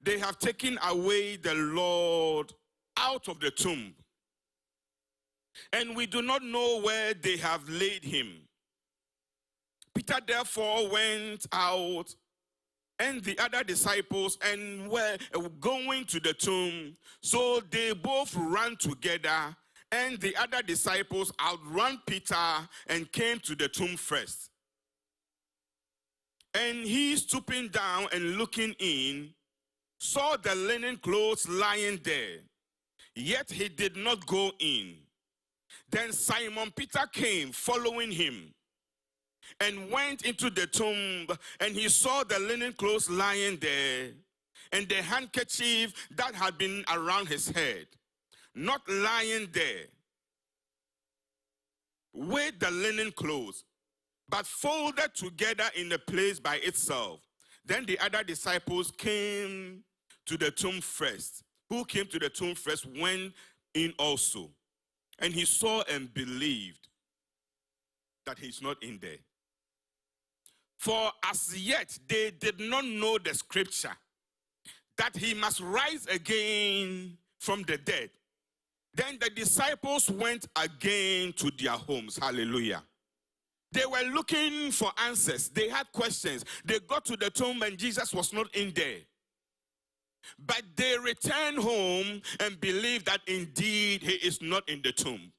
Speaker 5: they have taken away the Lord out of the tomb, and we do not know where they have laid him. Peter therefore went out, and the other disciples, and were going to the tomb. So they both ran together, and the other disciples outran Peter and came to the tomb first. And he, stooping down and looking in, saw the linen clothes lying there, yet he did not go in. Then Simon Peter came, following him, and went into the tomb, and he saw the linen clothes lying there, and the handkerchief that had been around his head, not lying there with the linen clothes, but folded together in a place by itself. Then the other disciples came to the tomb first. Who came to the tomb first went in also. And he saw and believed that he's not in there. For as yet they did not know the scripture, that he must rise again from the dead. Then the disciples went again to their homes. Hallelujah. They were looking for answers. They had questions. They got to the tomb and Jesus was not in there. But they returned home and believed that indeed he is not in the tomb.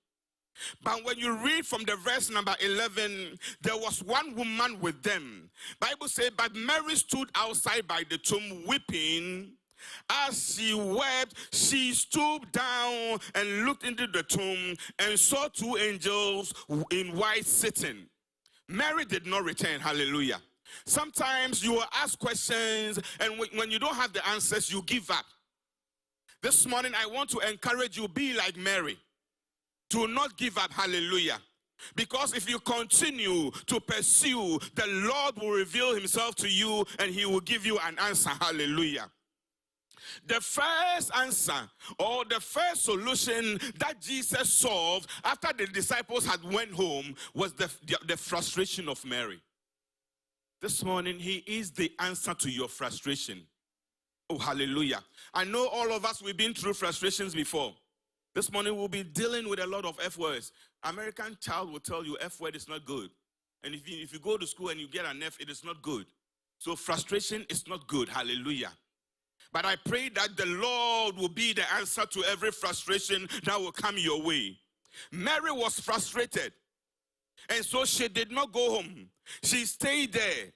Speaker 5: But when you read from the verse number 11, there was one woman with them. Bible says, but Mary stood outside by the tomb weeping. As she wept, she stooped down and looked into the tomb and saw two angels in white sitting. Mary did not return. Hallelujah. Sometimes you will ask questions, and when you don't have the answers, you give up. This morning, I want to encourage you, be like Mary. Do not give up. Hallelujah. Because if you continue to pursue, the Lord will reveal himself to you, and he will give you an answer. Hallelujah. The first answer or the first solution that Jesus solved after the disciples had went home was the frustration of Mary. This morning, he is the answer to your frustration. Oh, hallelujah. I know all of us, we've been through frustrations before. This morning, we'll be dealing with a lot of F words. American child will tell you F word is not good. And if you go to school and you get an F, it is not good. So frustration is not good. Hallelujah. But I pray that the Lord will be the answer to every frustration that will come your way. Mary was frustrated. And so she did not go home. She stayed there.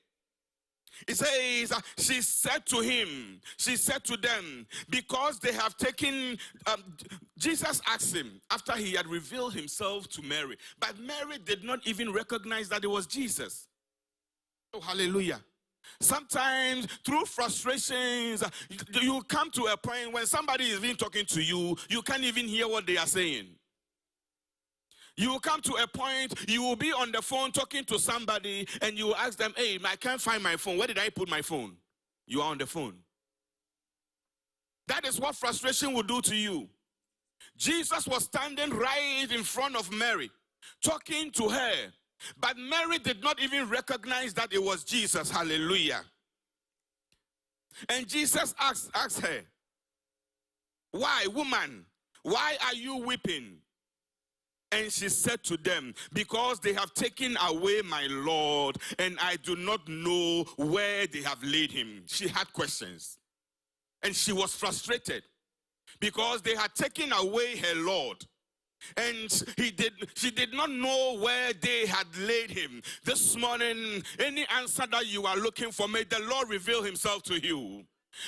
Speaker 5: It says, she said to them, because they have taken, Jesus asked him after he had revealed himself to Mary. But Mary did not even recognize that it was Jesus. Oh, hallelujah. Sometimes through frustrations, you come to a point when somebody is even talking to you, you can't even hear what they are saying. You will come to a point, you will be on the phone talking to somebody, and you will ask them, hey, I can't find my phone. Where did I put my phone? You are on the phone. That is what frustration will do to you. Jesus was standing right in front of Mary, talking to her. But Mary did not even recognize that it was Jesus. Hallelujah. And Jesus asked her, why, woman, why are you weeping? And she said to them, because they have taken away my Lord, and I do not know where they have laid him. She had questions. And she was frustrated because they had taken away her Lord. And she did not know where they had laid him. This morning, any answer that you are looking for, may the Lord reveal himself to you.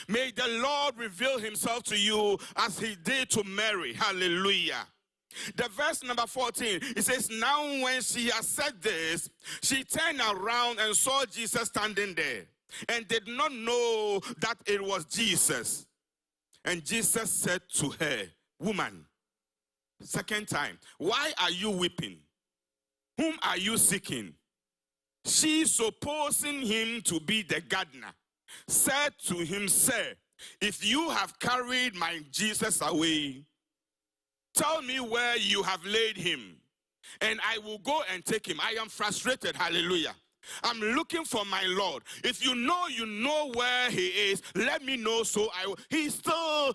Speaker 5: May the Lord reveal himself to you as he did to Mary. Hallelujah. The verse number 14, it says, now when she had said this, she turned around and saw Jesus standing there and did not know that it was Jesus. And Jesus said to her, woman, second time, why are you weeping? Whom are you seeking? She, supposing him to be the gardener, said to him, sir, if you have carried my Jesus away, tell me where you have laid him, and I will go and take him. I am frustrated. Hallelujah. I'm looking for my Lord. If you know where he is, let me know. So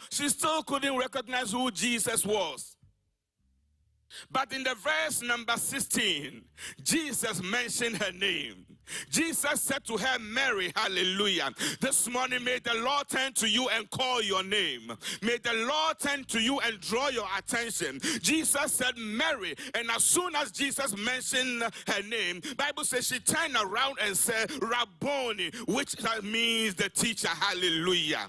Speaker 5: she still couldn't recognize who Jesus was. But in the verse number 16, Jesus mentioned her name. Jesus said to her, Mary, hallelujah. This morning, may the Lord turn to you and call your name. May the Lord turn to you and draw your attention. Jesus said, Mary, and as soon as Jesus mentioned her name, Bible says she turned around and said, Rabboni, which means the teacher, hallelujah.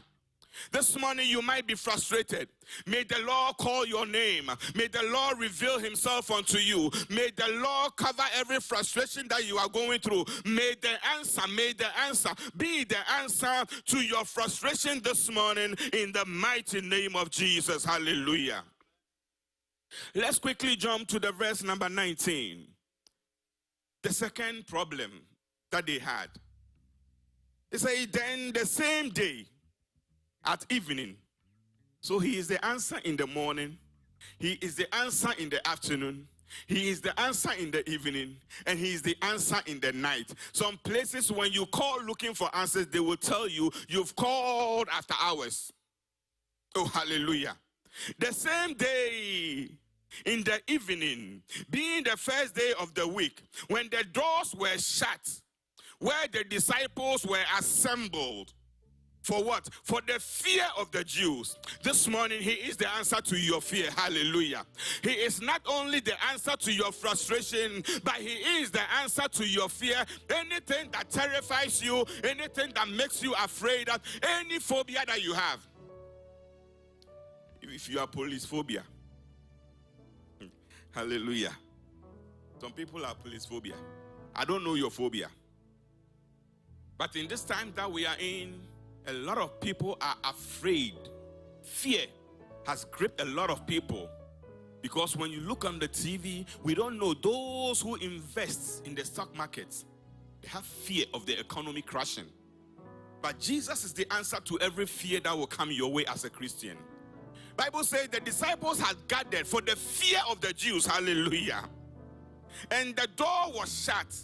Speaker 5: This morning you might be frustrated. May the Lord call your name. May the Lord reveal himself unto you. May the Lord cover every frustration that you are going through. May the answer be the answer to your frustration this morning in the mighty name of Jesus. Hallelujah. Let's quickly jump to the verse number 19. The second problem that they had. They say, then the same day, at evening. So he is the answer in the morning. He is the answer in the afternoon. He is the answer in the evening. And he is the answer in the night. Some places when you call looking for answers, they will tell you, you've called after hours. Oh, hallelujah. The same day in the evening, being the first day of the week, when the doors were shut, where the disciples were assembled, for what? For the fear of the Jews. This morning, he is the answer to your fear. Hallelujah. He is not only the answer to your frustration, but he is the answer to your fear. Anything that terrifies you, anything that makes you afraid, any phobia that you have. If you are police phobia. Hallelujah. Some people are police phobia. I don't know your phobia. But in this time that we are in, a lot of people are afraid. Fear has gripped a lot of people. Because when you look on the TV, we don't know those who invest in the stock markets. They have fear of the economy crashing. But Jesus is the answer to every fear that will come your way as a Christian. Bible says the disciples had gathered for the fear of the Jews. Hallelujah. And the door was shut.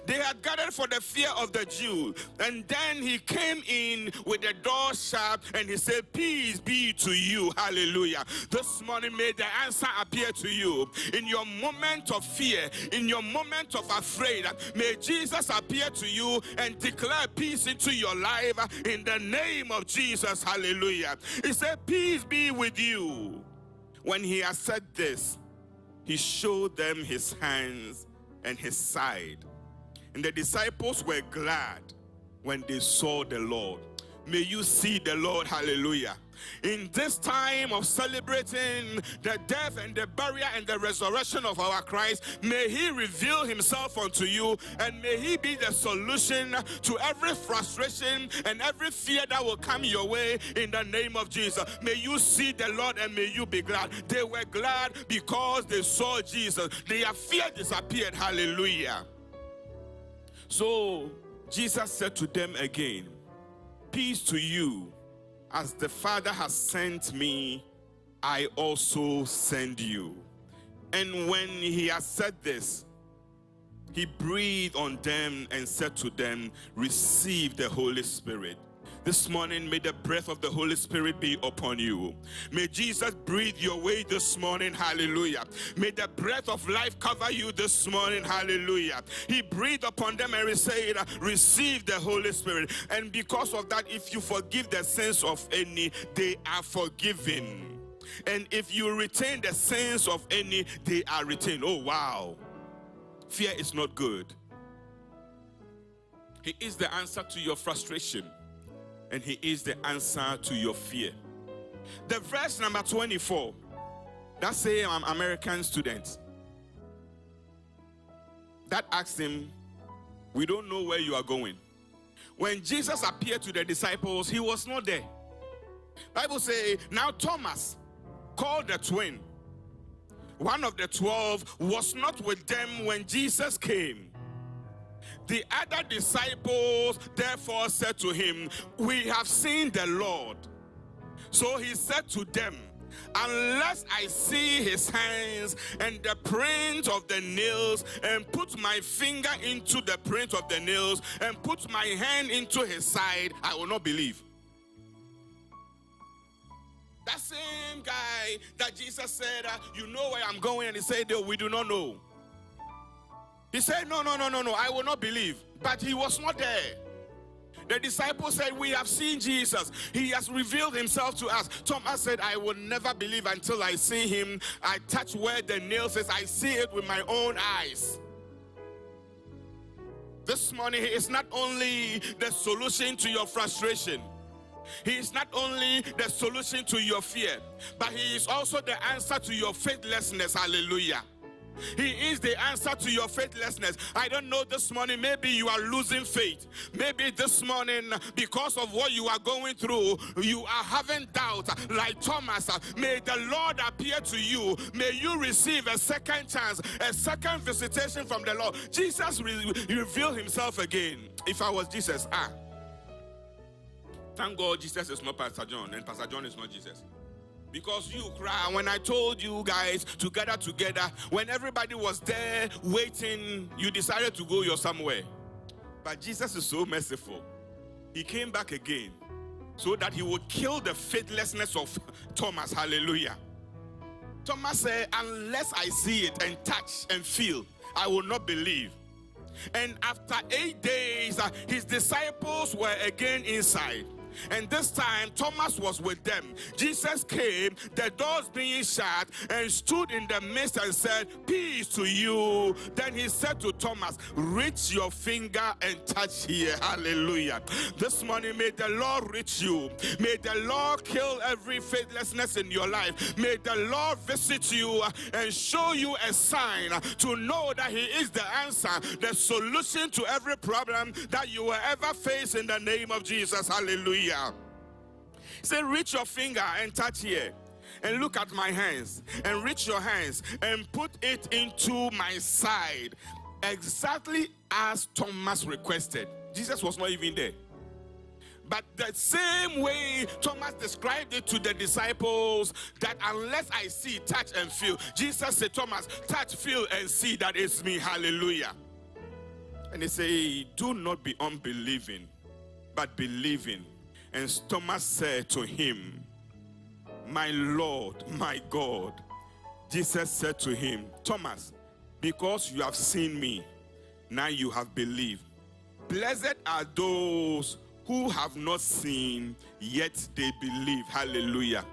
Speaker 5: They had gathered for the fear of the Jew. And then he came in with the door shut and he said, peace be to you. Hallelujah. This morning may the answer appear to you. In your moment of fear, in your moment of afraid, may Jesus appear to you and declare peace into your life in the name of Jesus. Hallelujah. He said, peace be with you. When he had said this, he showed them his hands and his side. And the disciples were glad when they saw the Lord. May you see the Lord. Hallelujah. In this time of celebrating the death and the burial and the resurrection of our Christ, may he reveal himself unto you, and may he be the solution to every frustration and every fear that will come your way in the name of Jesus. May you see the Lord and may you be glad. They were glad because they saw Jesus. Their fear disappeared. Hallelujah. So Jesus said to them again, peace to you. As the Father has sent me, I also send you. And when he has said this, he breathed on them and said to them, receive the Holy Spirit. This morning, may the breath of the Holy Spirit be upon you. May Jesus breathe your way this morning. Hallelujah. May the breath of life cover you this morning. Hallelujah. He breathed upon them and said, receive the Holy Spirit. And because of that, if you forgive the sins of any, they are forgiven. And if you retain the sins of any, they are retained. Oh, wow. Fear is not good. He is the answer to your frustration. And he is the answer to your fear. The verse number 24, that's say I'm American student, that asked him, we don't know where you are going. When Jesus appeared to the disciples, he was not there. Bible say, now Thomas, called the twin, one of the 12, was not with them when Jesus came. The other disciples therefore said to him, we have seen the Lord. So he said to them, unless I see his hands and the print of the nails, and put my finger into the print of the nails, and put my hand into his side, I will not believe. That same guy that Jesus said, you know where I'm going, and he said, no, we do not know. He said, no, I will not believe. But he was not there. The disciples said, we have seen Jesus. He has revealed himself to us. Thomas said, I will never believe until I see him. I touch where the nail is. I see it with my own eyes. This morning, he is not only the solution to your frustration. He is not only the solution to your fear, but he is also the answer to your faithlessness. Hallelujah. He is the answer to your faithlessness. I don't know this morning, maybe you are losing faith. Maybe this morning, because of what you are going through, you are having doubt. Like Thomas, may the Lord appear to you. May you receive a second chance, a second visitation from the Lord. Jesus revealed himself again. If I was Jesus, thank God Jesus is not Pastor John, and Pastor John is not Jesus. Because you cry. When I told you guys to gather together, when everybody was there waiting, you decided to go your somewhere. But Jesus is so merciful. He came back again so that he would kill the faithlessness of Thomas. Hallelujah. Thomas said, unless I see it and touch and feel, I will not believe. And after 8 days, his disciples were again inside. And this time, Thomas was with them. Jesus came, the doors being shut, and stood in the midst and said, peace to you. Then he said to Thomas, reach your finger and touch here. Hallelujah. This morning, may the Lord reach you. May the Lord kill every faithlessness in your life. May the Lord visit you and show you a sign to know that he is the answer, the solution to every problem that you will ever face in the name of Jesus. Hallelujah. Say, reach your finger and touch here. And look at my hands. And reach your hands and put it into my side. Exactly as Thomas requested. Jesus was not even there. But the same way Thomas described it to the disciples, that unless I see, touch and feel. Jesus said, Thomas, touch, feel and see that it's me. Hallelujah. And they say, do not be unbelieving, but believing. And Thomas said to him, my Lord, my God. Jesus said to him, Thomas, because you have seen me, now you have believed. Blessed are those who have not seen, yet they believe. Hallelujah.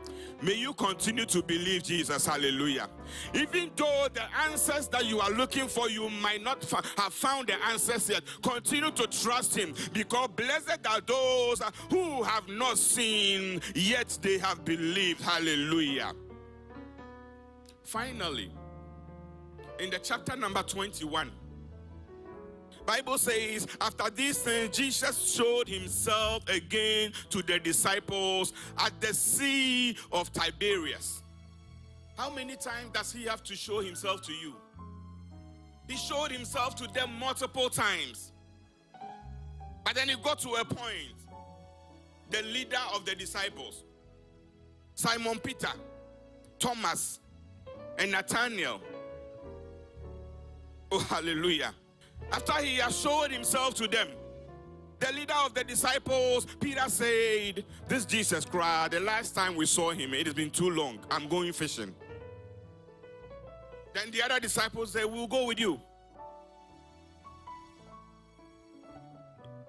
Speaker 5: May you continue to believe Jesus. Hallelujah. Even though the answers that you are looking for, you might not have found the answers yet. Continue to trust him, because blessed are those who have not seen, yet they have believed. Hallelujah. Finally, in the chapter number 21, Bible says, after these things, Jesus showed himself again to the disciples at the Sea of Tiberias. How many times does he have to show himself to you? He showed himself to them multiple times. But then he got to a point, the leader of the disciples, Simon Peter, Thomas, and Nathaniel. Oh, hallelujah. After he has showed himself to them, the leader of the disciples, Peter, said, this Jesus Christ, the last time we saw him, it has been too long. I'm going fishing. Then the other disciples said, we'll go with you.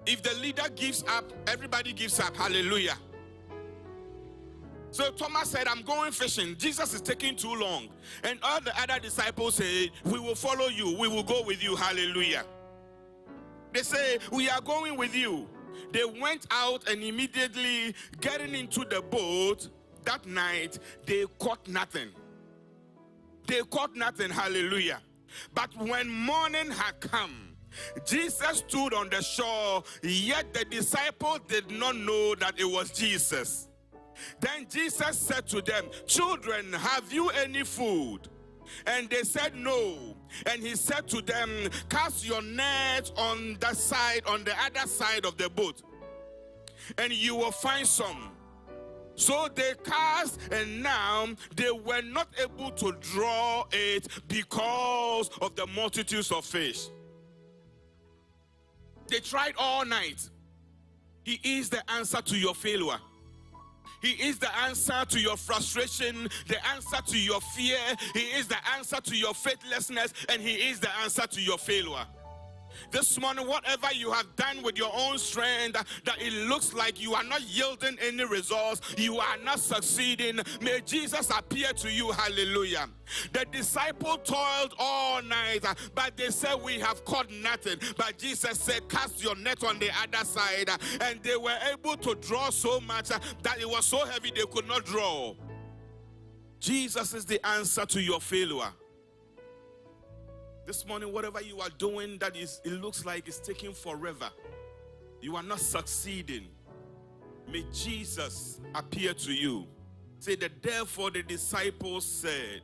Speaker 5: If the leader gives up, everybody gives up. Hallelujah. So Thomas said, I'm going fishing. Jesus is taking too long. And all the other disciples said, we will follow you. We will go with you. Hallelujah. They say, we are going with you. They went out, and immediately getting into the boat that night, they caught nothing. They caught nothing. Hallelujah. But when morning had come, Jesus stood on the shore, yet the disciples did not know that it was Jesus. Then Jesus said to them, children, have you any food? And they said no. And he said to them, cast your net on that side, on the other side of the boat, and you will find some. So they cast, and now they were not able to draw it because of the multitudes of fish. They tried all night. He is the answer to your failure. He is the answer to your frustration, the answer to your fear. He is the answer to your faithlessness, and he is the answer to your failure. This morning, whatever you have done with your own strength, that it looks like you are not yielding any results, you are not succeeding, may Jesus appear to you. Hallelujah. The disciples toiled all night, but they said, we have caught nothing. But Jesus said, cast your net on the other side. And they were able to draw so much that it was so heavy they could not draw. Jesus is the answer to your failure. This morning, whatever you are doing that it looks like it's taking forever, you are not succeeding, may Jesus appear to you. Say that therefore the disciples said,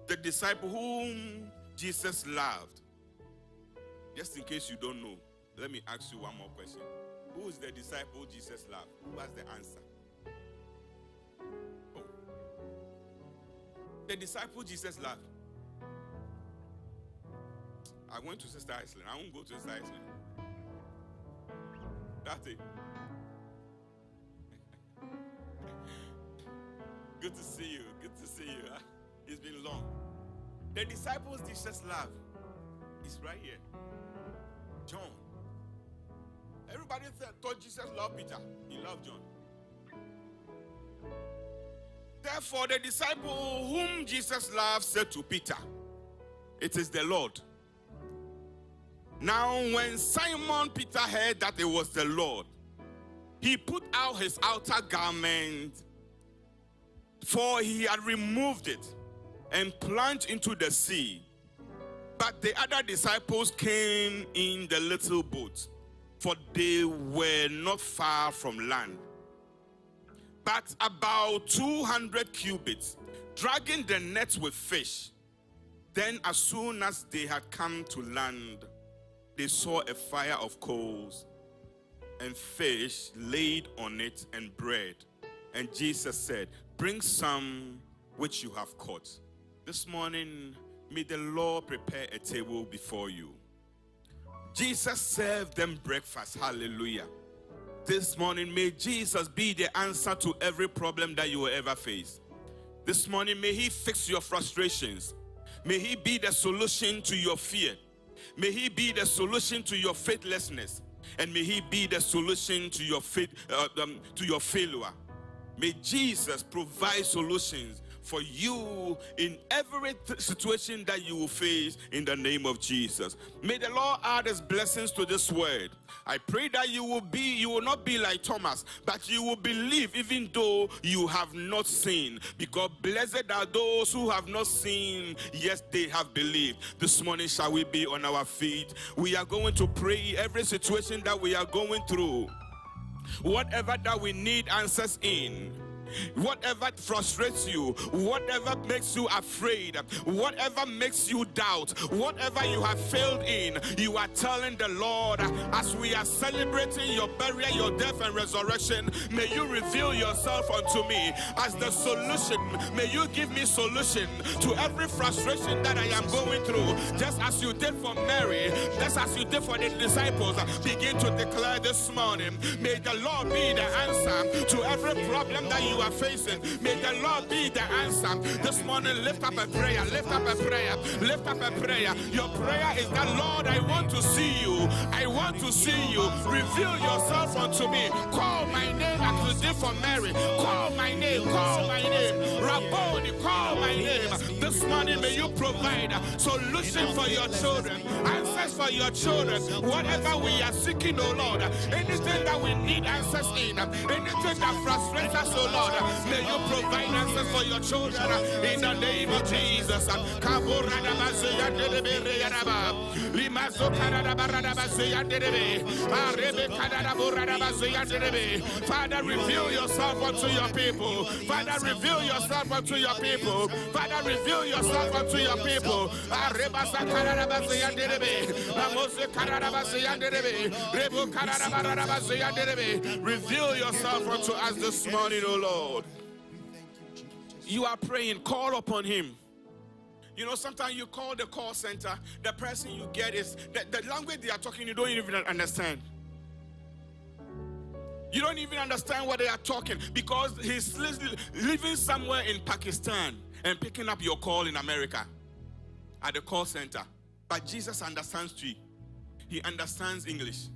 Speaker 5: the disciple whom Jesus loved. Just in case you don't know, let me ask you one more question. Who is the disciple Jesus loved? Who has the answer? Oh. The disciple Jesus loved. I went to Sister Iceland. I won't go to Sister Iceland. That's it. Good to see you. Good to see you. It's been long. The disciples Jesus loved is right here. John. Everybody thought Jesus loved Peter. He loved John. Therefore, the disciple whom Jesus loved said to Peter, it is the Lord. Now, when Simon Peter heard that it was the Lord, he put out his outer garment, for he had removed it, and plunged into the sea. But the other disciples came in the little boat, for they were not far from land, but about 200 cubits, dragging the nets with fish. Then as soon as they had come to land, they saw a fire of coals and fish laid on it and bread. And Jesus said, bring some which you have caught. This morning, may the Lord prepare a table before you. Jesus served them breakfast. Hallelujah. This morning, may Jesus be the answer to every problem that you will ever face. This morning, may he fix your frustrations. May he be the solution to your fear. May he be the solution to your faithlessness, and may he be the solution to your failure. May Jesus provide solutions for you in every situation that you will face in the name of Jesus. May the Lord add his blessings to this word. I pray that you will not be like Thomas, but you will believe even though you have not seen. Because blessed are those who have not seen, yes, they have believed. This morning shall we be on our feet. We are going to pray every situation that we are going through. Whatever that we need answers in, whatever frustrates you, whatever makes you afraid, whatever makes you doubt, whatever you have failed in, you are telling the Lord, as we are celebrating your burial, your death and resurrection, may you reveal yourself unto me as the solution. May you give me solution to every frustration that I am going through, just as you did for Mary, just as you did for the disciples. Begin to declare this morning, may the Lord be the answer to every problem that you are facing. May the Lord be the answer. This morning, lift up a prayer, lift up a prayer, lift up a prayer. Your prayer is that, Lord, I want to see you. I want to see you. Reveal yourself unto me. Call my name as you did for Mary. Call my name, call my name. Rabboni, call my name. This morning, may you provide a solution for your children, answers for your children. Whatever we are seeking, oh Lord, anything that we need answers in, anything that frustrates us, oh Lord, may you provide answers for your children in the name of Jesus. Father, reveal yourself unto your people. Father, reveal yourself unto your people. Father, reveal yourself unto your people. Reveal yourself unto us this morning, O Lord. You are praying, call upon him. You know, sometimes you call the call center, the person you get is, the language they are talking, you don't even understand. You don't even understand what they are talking, because he's living somewhere in Pakistan and picking up your call in America at the call center. But Jesus understands Twi. He understands English.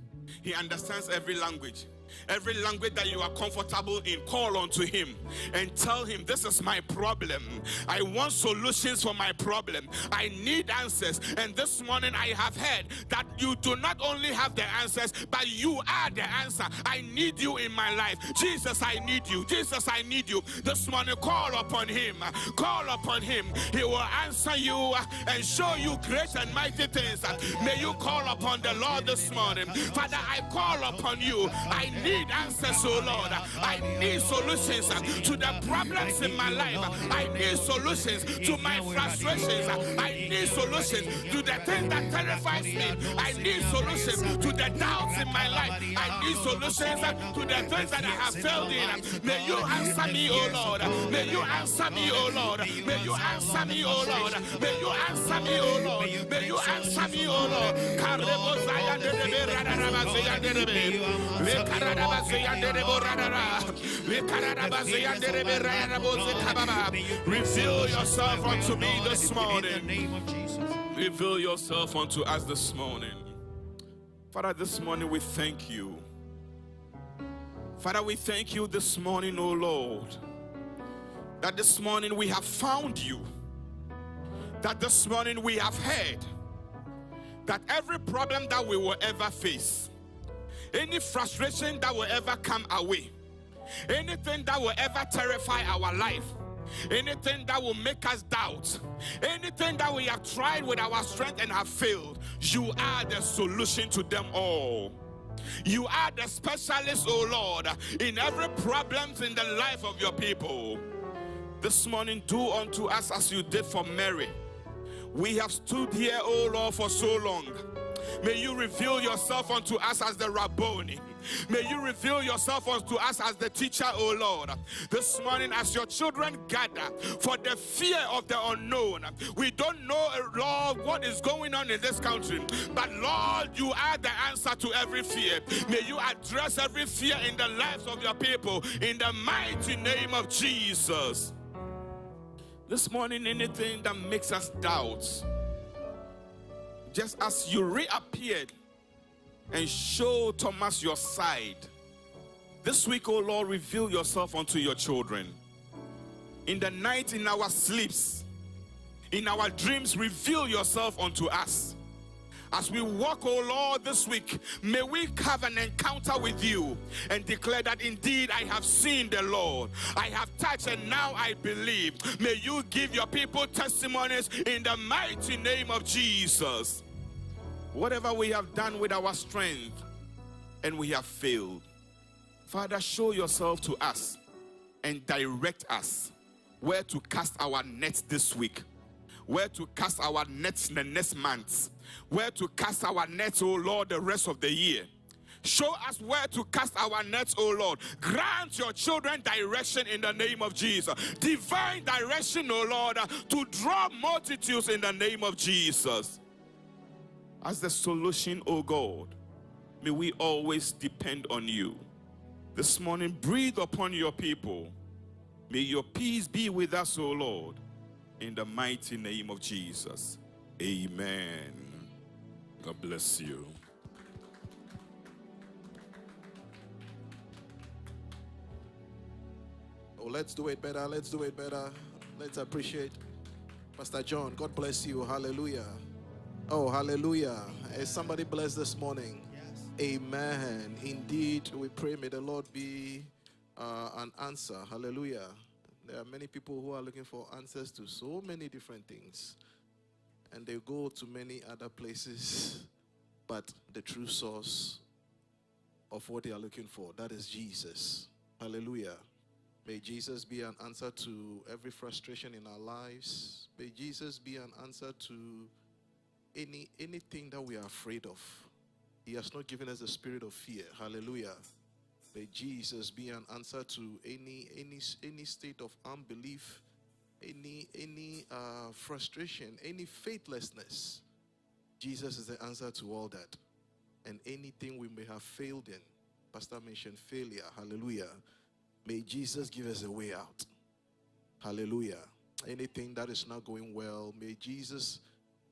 Speaker 5: He understands every language. Every language that you are comfortable in, call unto him and tell him, this is my problem. I want solutions for my problem. I need answers. And this morning I have heard that you do not only have the answers, but you are the answer. I need you in my life. Jesus, I need you. Jesus, I need you. This morning, call upon him. Call upon him. He will answer you and show you great and mighty things. May you call upon the Lord this morning. Father, I call upon you. I need answers, oh Lord. I need solutions to the problems in my life. I need solutions to my frustrations. I need solutions to the things that terrifies me. I need solutions to the doubts in my life. I need solutions to the things that I have failed in. May you answer me, oh Lord. May you answer me, oh Lord. May you answer me, oh Lord. May you answer me, oh Lord. May you answer me, oh Lord. Reveal yourself unto me this morning. Reveal yourself unto us this morning. Father, this morning we thank you. Father, we thank you this morning, oh Lord, that this morning we have found you. That this morning we have heard that every problem that we will ever face, any frustration that will ever come our way, anything that will ever terrify our life, anything that will make us doubt, anything that we have tried with our strength and have failed, you are the solution to them all. You are the specialist, oh Lord, in every problem in the life of your people. This morning, do unto us as you did for Mary. We have stood here, oh Lord, for so long. May you reveal yourself unto us as the Rabboni. May you reveal yourself unto us as the teacher, oh Lord. This morning, as your children gather for the fear of the unknown, we don't know, Lord, what is going on in this country, but Lord, you are the answer to every fear. May you address every fear in the lives of your people in the mighty name of Jesus. This morning, anything that makes us doubt, just as you reappeared and show Thomas your side, This week, O Lord, reveal yourself unto your children. In the night, in our sleeps, in our dreams, reveal yourself unto us. As we walk, O Lord, this week, may we have an encounter with you and declare that indeed I have seen the Lord. I have touched and now I believe. May you give your people testimonies in the mighty name of Jesus. Whatever we have done with our strength and we have failed, Father, show yourself to us and direct us where to cast our nets this week, where to cast our nets in the next month, where to cast our nets, oh Lord, the rest of the year. Show us where to cast our nets, oh Lord. Grant your children direction in the name of Jesus. Divine direction, oh Lord, to draw multitudes in the name of Jesus. As the solution, oh God, may we always depend on you. This morning, breathe upon your people. May your peace be with us, O Lord, in the mighty name of Jesus. Amen. God bless you.
Speaker 4: Oh, let's do it better. Let's do it better. Let's appreciate Pastor John. God bless you. Hallelujah. Oh, hallelujah. Is somebody blessed this morning? Amen. Indeed, we pray may the Lord be an answer. Hallelujah. There are many people who are looking for answers to so many different things. And they go to many other places. But the true source of what they are looking for, that is Jesus. Hallelujah. May Jesus be an answer to every frustration in our lives. May Jesus be an answer to anything that we are afraid of. He has not given us the spirit of fear. Hallelujah. May Jesus be an answer to any state of unbelief, any frustration, any faithlessness. Jesus is the answer to all that. And anything we may have failed in. Pastor mentioned failure. Hallelujah. May Jesus give us a way out. Hallelujah. Anything that is not going well, may Jesus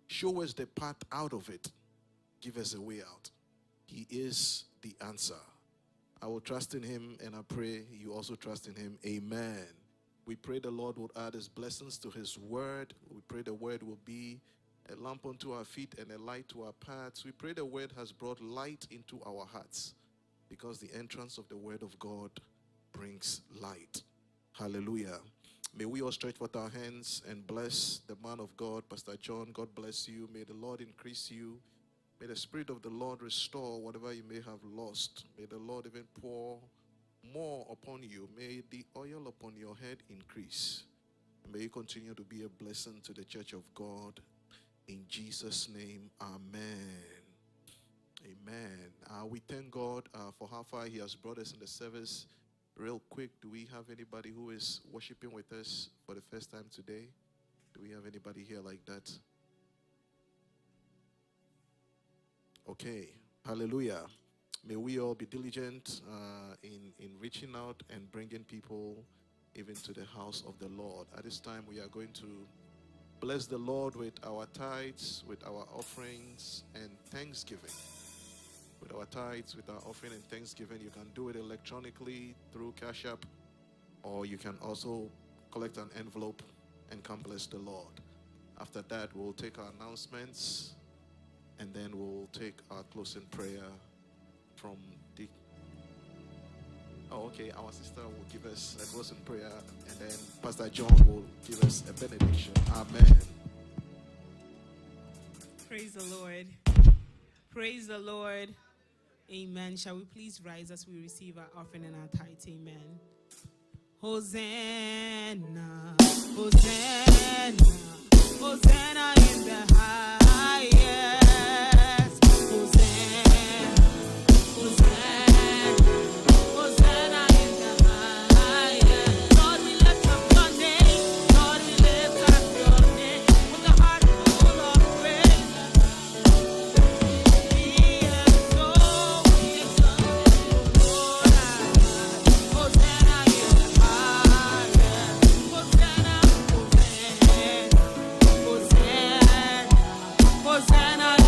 Speaker 4: show us the path out of it. Give us a way out. He is the answer. I will trust in him, and I pray you also trust in him. Amen. We pray the Lord will add his blessings to his word. We pray the word will be a lamp unto our feet and a light to our paths. We pray the word has brought light into our hearts, because the entrance of the word of God brings light. Hallelujah. May we all stretch forth our hands and bless the man of God, Pastor John. God bless you. May the Lord increase you. May the Spirit of the Lord restore whatever you may have lost. May the Lord even pour more upon you. May the oil upon your head increase. May you continue to be a blessing to the church of God. In Jesus' name, amen. Amen. We thank God for how far he has brought us in the service. Real quick, do we have anybody who is worshiping with us for the first time today? Do we have anybody here like that? Okay, hallelujah. May we all be diligent in reaching out and bringing people even to the house of the Lord. At this time, we are going to bless the Lord with our tithes, with our offerings and thanksgiving. With our tithes, with our offering and thanksgiving, you can do it electronically through Cash App, or you can also collect an envelope and come bless the Lord. After that, we'll take our announcements, and then we'll take our closing prayer from the... Oh, okay. Our sister will give us a closing prayer, and then Pastor John will give us a benediction. Amen.
Speaker 2: Praise the Lord. Praise the Lord. Amen. Shall we please rise as we receive our offering and our tithe? Amen. Hosanna, Hosanna, Hosanna in the highest. Hosanna, Hosanna, Hosanna in the highest. Lord, we lift up your name. Lord, we lift up your name with a heart full of praise. We exalt you, Lord. Hosanna in the highest. Hosanna, Hosanna, Hosanna, Hosanna.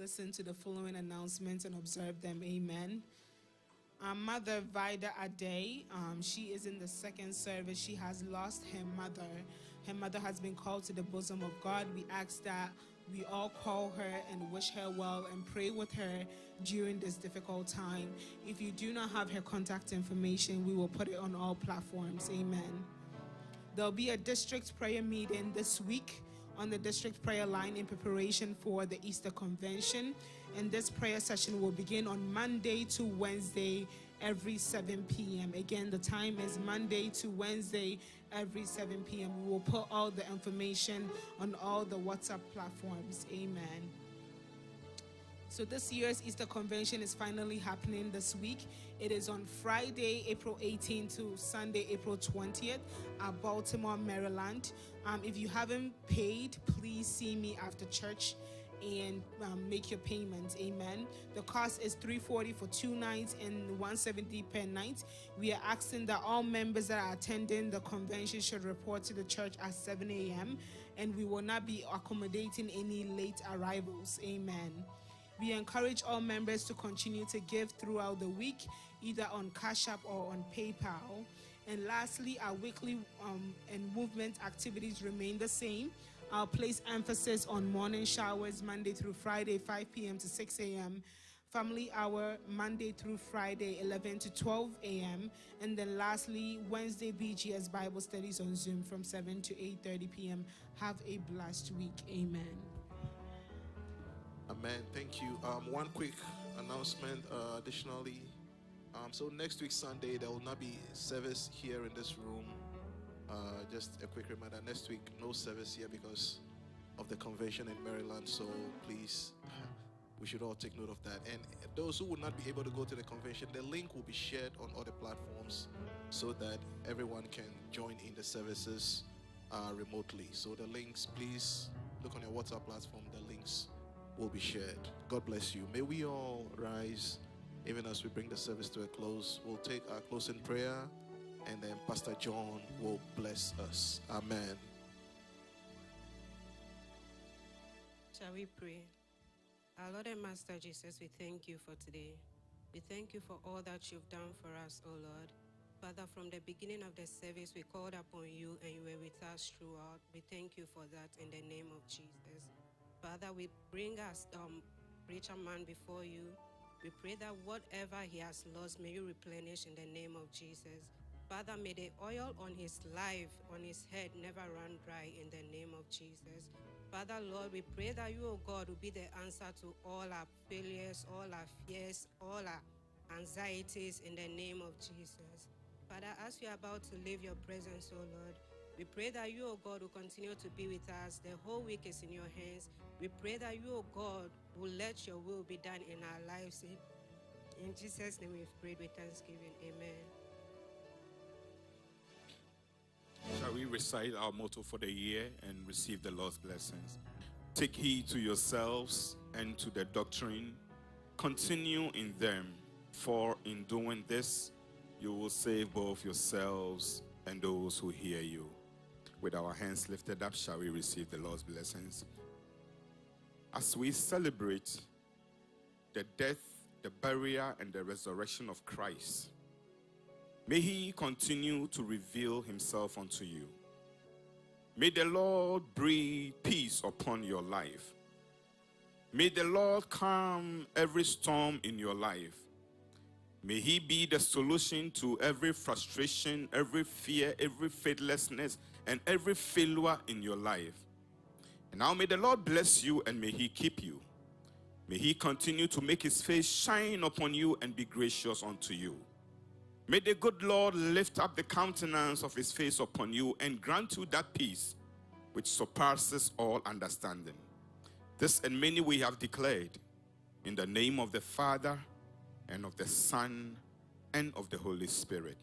Speaker 2: listen to the following announcements and observe them. Amen. Our mother, Vida Ade, she is in the second service. She has lost her mother. Her mother has been called to the bosom of God. We ask that we all call her and wish her well and pray with her during this difficult time. If you do not have her contact information, we will put it on all platforms. Amen. There'll be a district prayer meeting this week on the district prayer line in preparation for the Easter Convention. And this prayer session will begin on Monday to Wednesday every 7 p.m. Again, the time is Monday to Wednesday every 7 p.m. We will put all the information on all the WhatsApp platforms. Amen. So this year's Easter Convention is finally happening this week. It is on Friday, April 18th to Sunday, April 20th at Baltimore, Maryland. If you haven't paid, please see me after church and make your payments. Amen. The cost is $340 for 2 nights and $170 per night. We are asking that all members that are attending the convention should report to the church at 7 a.m. and we will not be accommodating any late arrivals. Amen. We encourage all members to continue to give throughout the week, either on Cash App or on PayPal. And lastly, our weekly and movement activities remain the same. I'll place emphasis on morning showers Monday through Friday, 5 p.m. to 6 a.m. Family hour Monday through Friday, 11 to 12 a.m. And then lastly, Wednesday BGS Bible studies on Zoom from 7 to 8:30 p.m. Have a blessed week. Amen.
Speaker 4: Amen. Thank you. One quick announcement additionally. So next week, Sunday, there will not be service here in this room. Just a quick reminder, next week, no service here because of the convention in Maryland. So please, we should all take note of that. And those who will not be able to go to the convention, the link will be shared on other platforms so that everyone can join in the services remotely. So the links, please look on your WhatsApp platform. The links will be shared. God bless you. May we all rise even as we bring the service to a close. We'll take our closing prayer and then Pastor John will bless us. Amen.
Speaker 6: Shall we pray? Our Lord and Master Jesus, we thank you for today. We thank you for all that you've done for us, O Lord. Father, from the beginning of the service, we called upon you and you were with us throughout. We thank you for that in the name of Jesus. Father, we bring us preacher man before you. We pray that whatever he has lost, may you replenish in the name of Jesus. Father, may the oil on his life, on his head, never run dry in the name of Jesus. Father, Lord, we pray that you, O God, will be the answer to all our failures, all our fears, all our anxieties in the name of Jesus. Father, as we are about to leave your presence, O Lord, we pray that you, O God, will continue to be with us. The whole week is in your hands. We pray that you, O God, will let your will be done in our lives. In Jesus' name we've prayed with thanksgiving. Amen.
Speaker 5: Shall we recite our motto for the year and receive the Lord's blessings? Take heed to yourselves and to the doctrine. Continue in them, for in doing this, you will save both yourselves and those who hear you. With our hands lifted up, shall we receive the Lord's blessings? As we celebrate the death, the burial, and the resurrection of Christ, may he continue to reveal himself unto you. May the Lord breathe peace upon your life. May the Lord calm every storm in your life. May he be the solution to every frustration, every fear, every faithlessness, and every failure in your life. And now may the Lord bless you and may he keep you. May he continue to make his face shine upon you and be gracious unto you. May the good Lord lift up the countenance of his face upon you and grant you that peace which surpasses all understanding. This and many we have declared in the name of the Father and of the Son and of the Holy Spirit.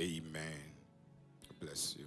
Speaker 5: Amen. Bless you.